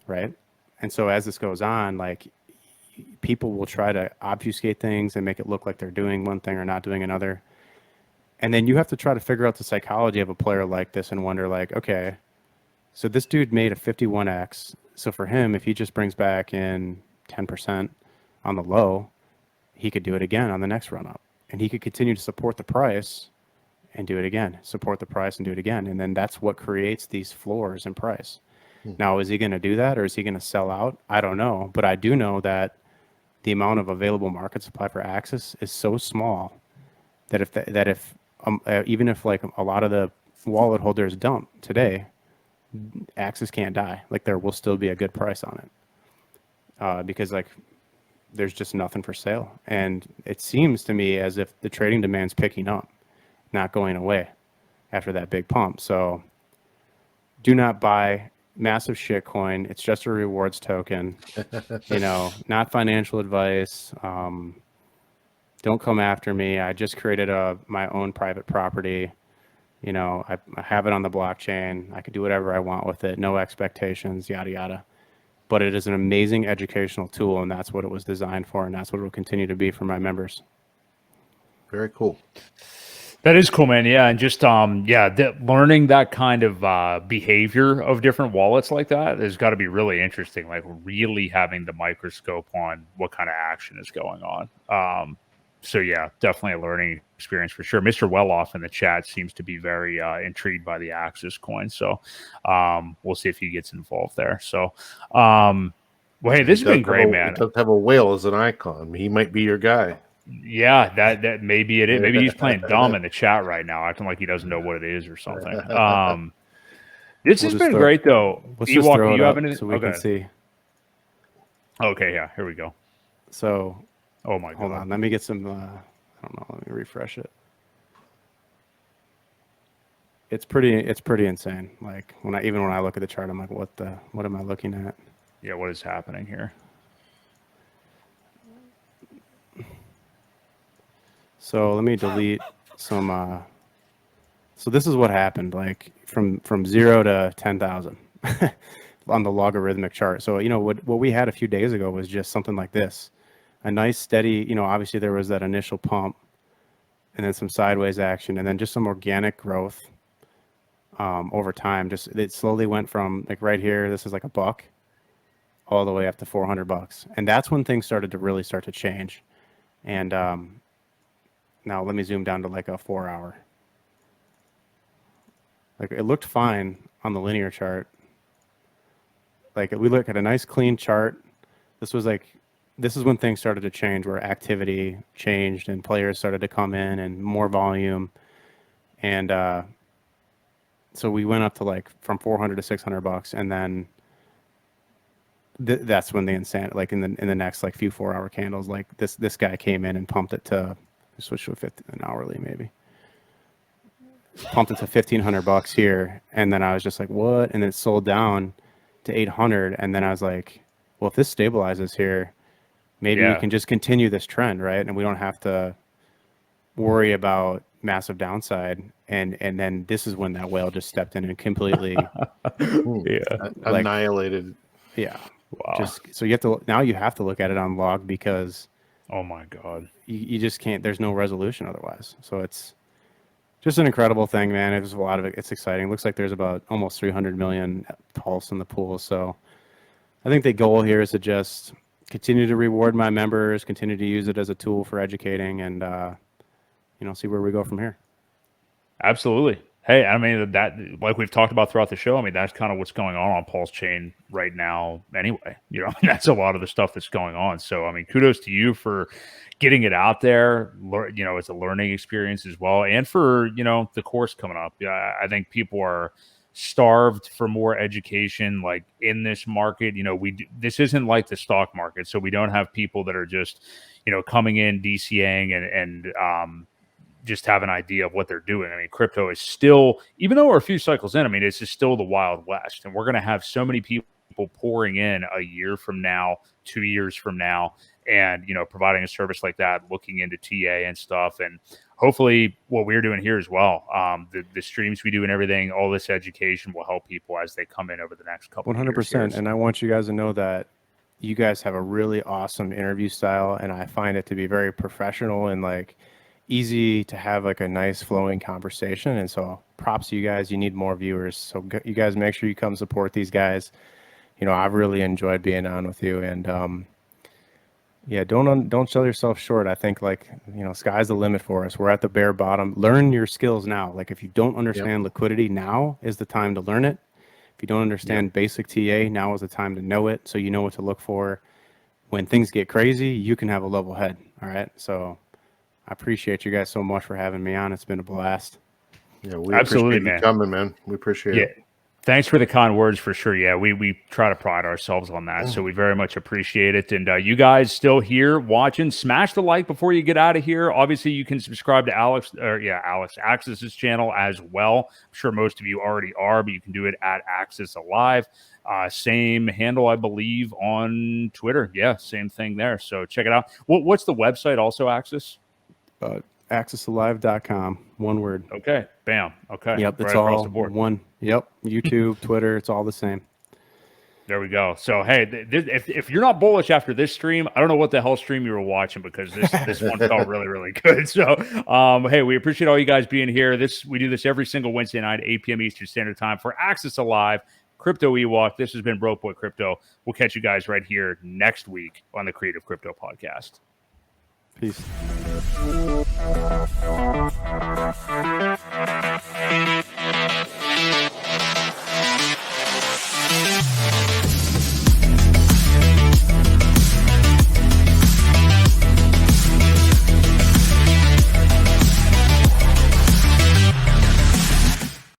right? And so as this goes on, like, people will try to obfuscate things and make it look like they're doing one thing or not doing another. And then you have to try to figure out the psychology of a player like this and wonder, like, okay, so this dude made a 51x. So for him, if he just brings back in 10% on the low, he could do it again on the next run up. And he could continue to support the price and do it again, support the price and do it again. And then that's what creates these floors in price. Now, is he going to do that, or is he going to sell out? I don't know. But I do know that the amount of available market supply for Axis is so small that if even if like a lot of the wallet holders dump today, Axis can't die. Like, there will still be a good price on it, because like there's just nothing for sale. And it seems to me as if the trading demand's picking up, not going away after that big pump. So do not buy massive shitcoin. It's just a rewards token. You know, not financial advice. Don't come after me. I just created my own private property. You know, I have it on the blockchain. I could do whatever I want with it. No expectations, yada, yada. But it is an amazing educational tool, and that's what it was designed for, and that's what it will continue to be for my members. Very cool. That is cool, man. Yeah, and just learning that kind of behavior of different wallets like that has got to be really interesting. Like really having the microscope on what kind of action is going on. So yeah, definitely a learning experience for sure. Mr. Welloff in the chat seems to be very intrigued by the Axis coin. So we'll see if he gets involved there. So well, hey, this has been great, man. He does have a whale as an icon. He might be your guy. Yeah, that maybe it is. Maybe he's playing dumb in the chat right now, acting like he doesn't know what it is or something. This has been great though. Let's just throw it up anything? so we can see. Okay, yeah, here we go. So, oh my god, hold on, let me get some. I don't know. Let me refresh it. It's pretty insane. Like when I look at the chart, I'm like, what am I looking at? Yeah, what is happening here? So let me delete some. So this is what happened, like from 0 to 10,000 on the logarithmic chart. So you know what we had a few days ago was just something like this, a nice steady. You know, obviously there was that initial pump, and then some sideways action, and then just some organic growth over time. Just it slowly went from like right here. This is like $1, all the way up to $400, and that's when things started to really start to change, and now let me zoom down to like a 4-hour. Like it looked fine on the linear chart. Like we look at a nice clean chart. This is when things started to change, where activity changed and players started to come in and more volume. And so we went up to like from $400 to $600, and then that's when the insanity, like in the next like few 4-hour candles, like this guy came in and pumped it to, switch to an hourly maybe, pumped it to $1,500 here, and then I was just like, what? And then it sold down to 800, and then I was like, well, if this stabilizes here, maybe we can just continue this trend, right? And we don't have to worry about massive downside. And then this is when that whale just stepped in and completely annihilated. Yeah. Wow. Just so you have to look at it on log, because oh my god, you just can't. There's no resolution otherwise. So it's just an incredible thing, man. It was a lot of it. It's exciting. Looks like there's about almost 300 million pulse in the pool. So I think the goal here is to just continue to reward my members, continue to use it as a tool for educating, and see where we go from here. Absolutely. Hey, I mean, that, like we've talked about throughout the show, I mean, that's kind of what's going on PulseChain right now anyway. You know, that's a lot of the stuff that's going on. So, I mean, kudos to you for getting it out there. You know, it's a learning experience as well. And for, the course coming up. Yeah, I think people are starved for more education, like in this market. This isn't like the stock market. So we don't have people that are just, coming in, DCAing and just have an idea of what they're doing. I mean, crypto is still, even though we're a few cycles in, I mean, it's just still the Wild West. And we're going to have so many people pouring in a year from now, 2 years from now, and, providing a service like that, looking into TA and stuff. And hopefully what we're doing here as well, the streams we do and everything, all this education will help people as they come in over the next couple 100%. of years. And I want you guys to know that you guys have a really awesome interview style, and I find it to be very professional and like easy to have like a nice flowing conversation. And so props to you guys. You need more viewers, so you guys make sure you come support these guys. I've really enjoyed being on with you, and don't sell yourself short. I think sky's the limit for us. We're at the bare bottom. Learn your skills now. Like if you don't understand liquidity, now is the time to learn it. If you don't understand basic TA, now is the time to know it, so you know what to look for. When things get crazy, you can have a level head. All right, so I appreciate you guys so much for having me on. It's been a blast. Yeah, we appreciate you coming, man. We appreciate it. Thanks for the kind words for sure. Yeah, we try to pride ourselves on that. So we very much appreciate it. And you guys still here watching, smash the like before you get out of here. Obviously, you can subscribe to Alex Axis's channel as well. I'm sure most of you already are, but you can do it at Axis Alive. Same handle, I believe, on Twitter. Yeah, same thing there. So check it out. What's the website also, Axis? AxisAlive.com. One word. Okay. Bam. Okay. Yep. It's right across all the board. one. Yep. YouTube, Twitter. It's all the same. There we go. So, hey, if you're not bullish after this stream, I don't know what the hell stream you were watching, because this one felt really, really good. So, hey, we appreciate all you guys being here. We do this every single Wednesday night, 8 p.m. Eastern Standard Time for Axis Alive, Crypto Ewok. This has been Boi Crypto. We'll catch you guys right here next week on the Creative Crypto Podcast. Peace.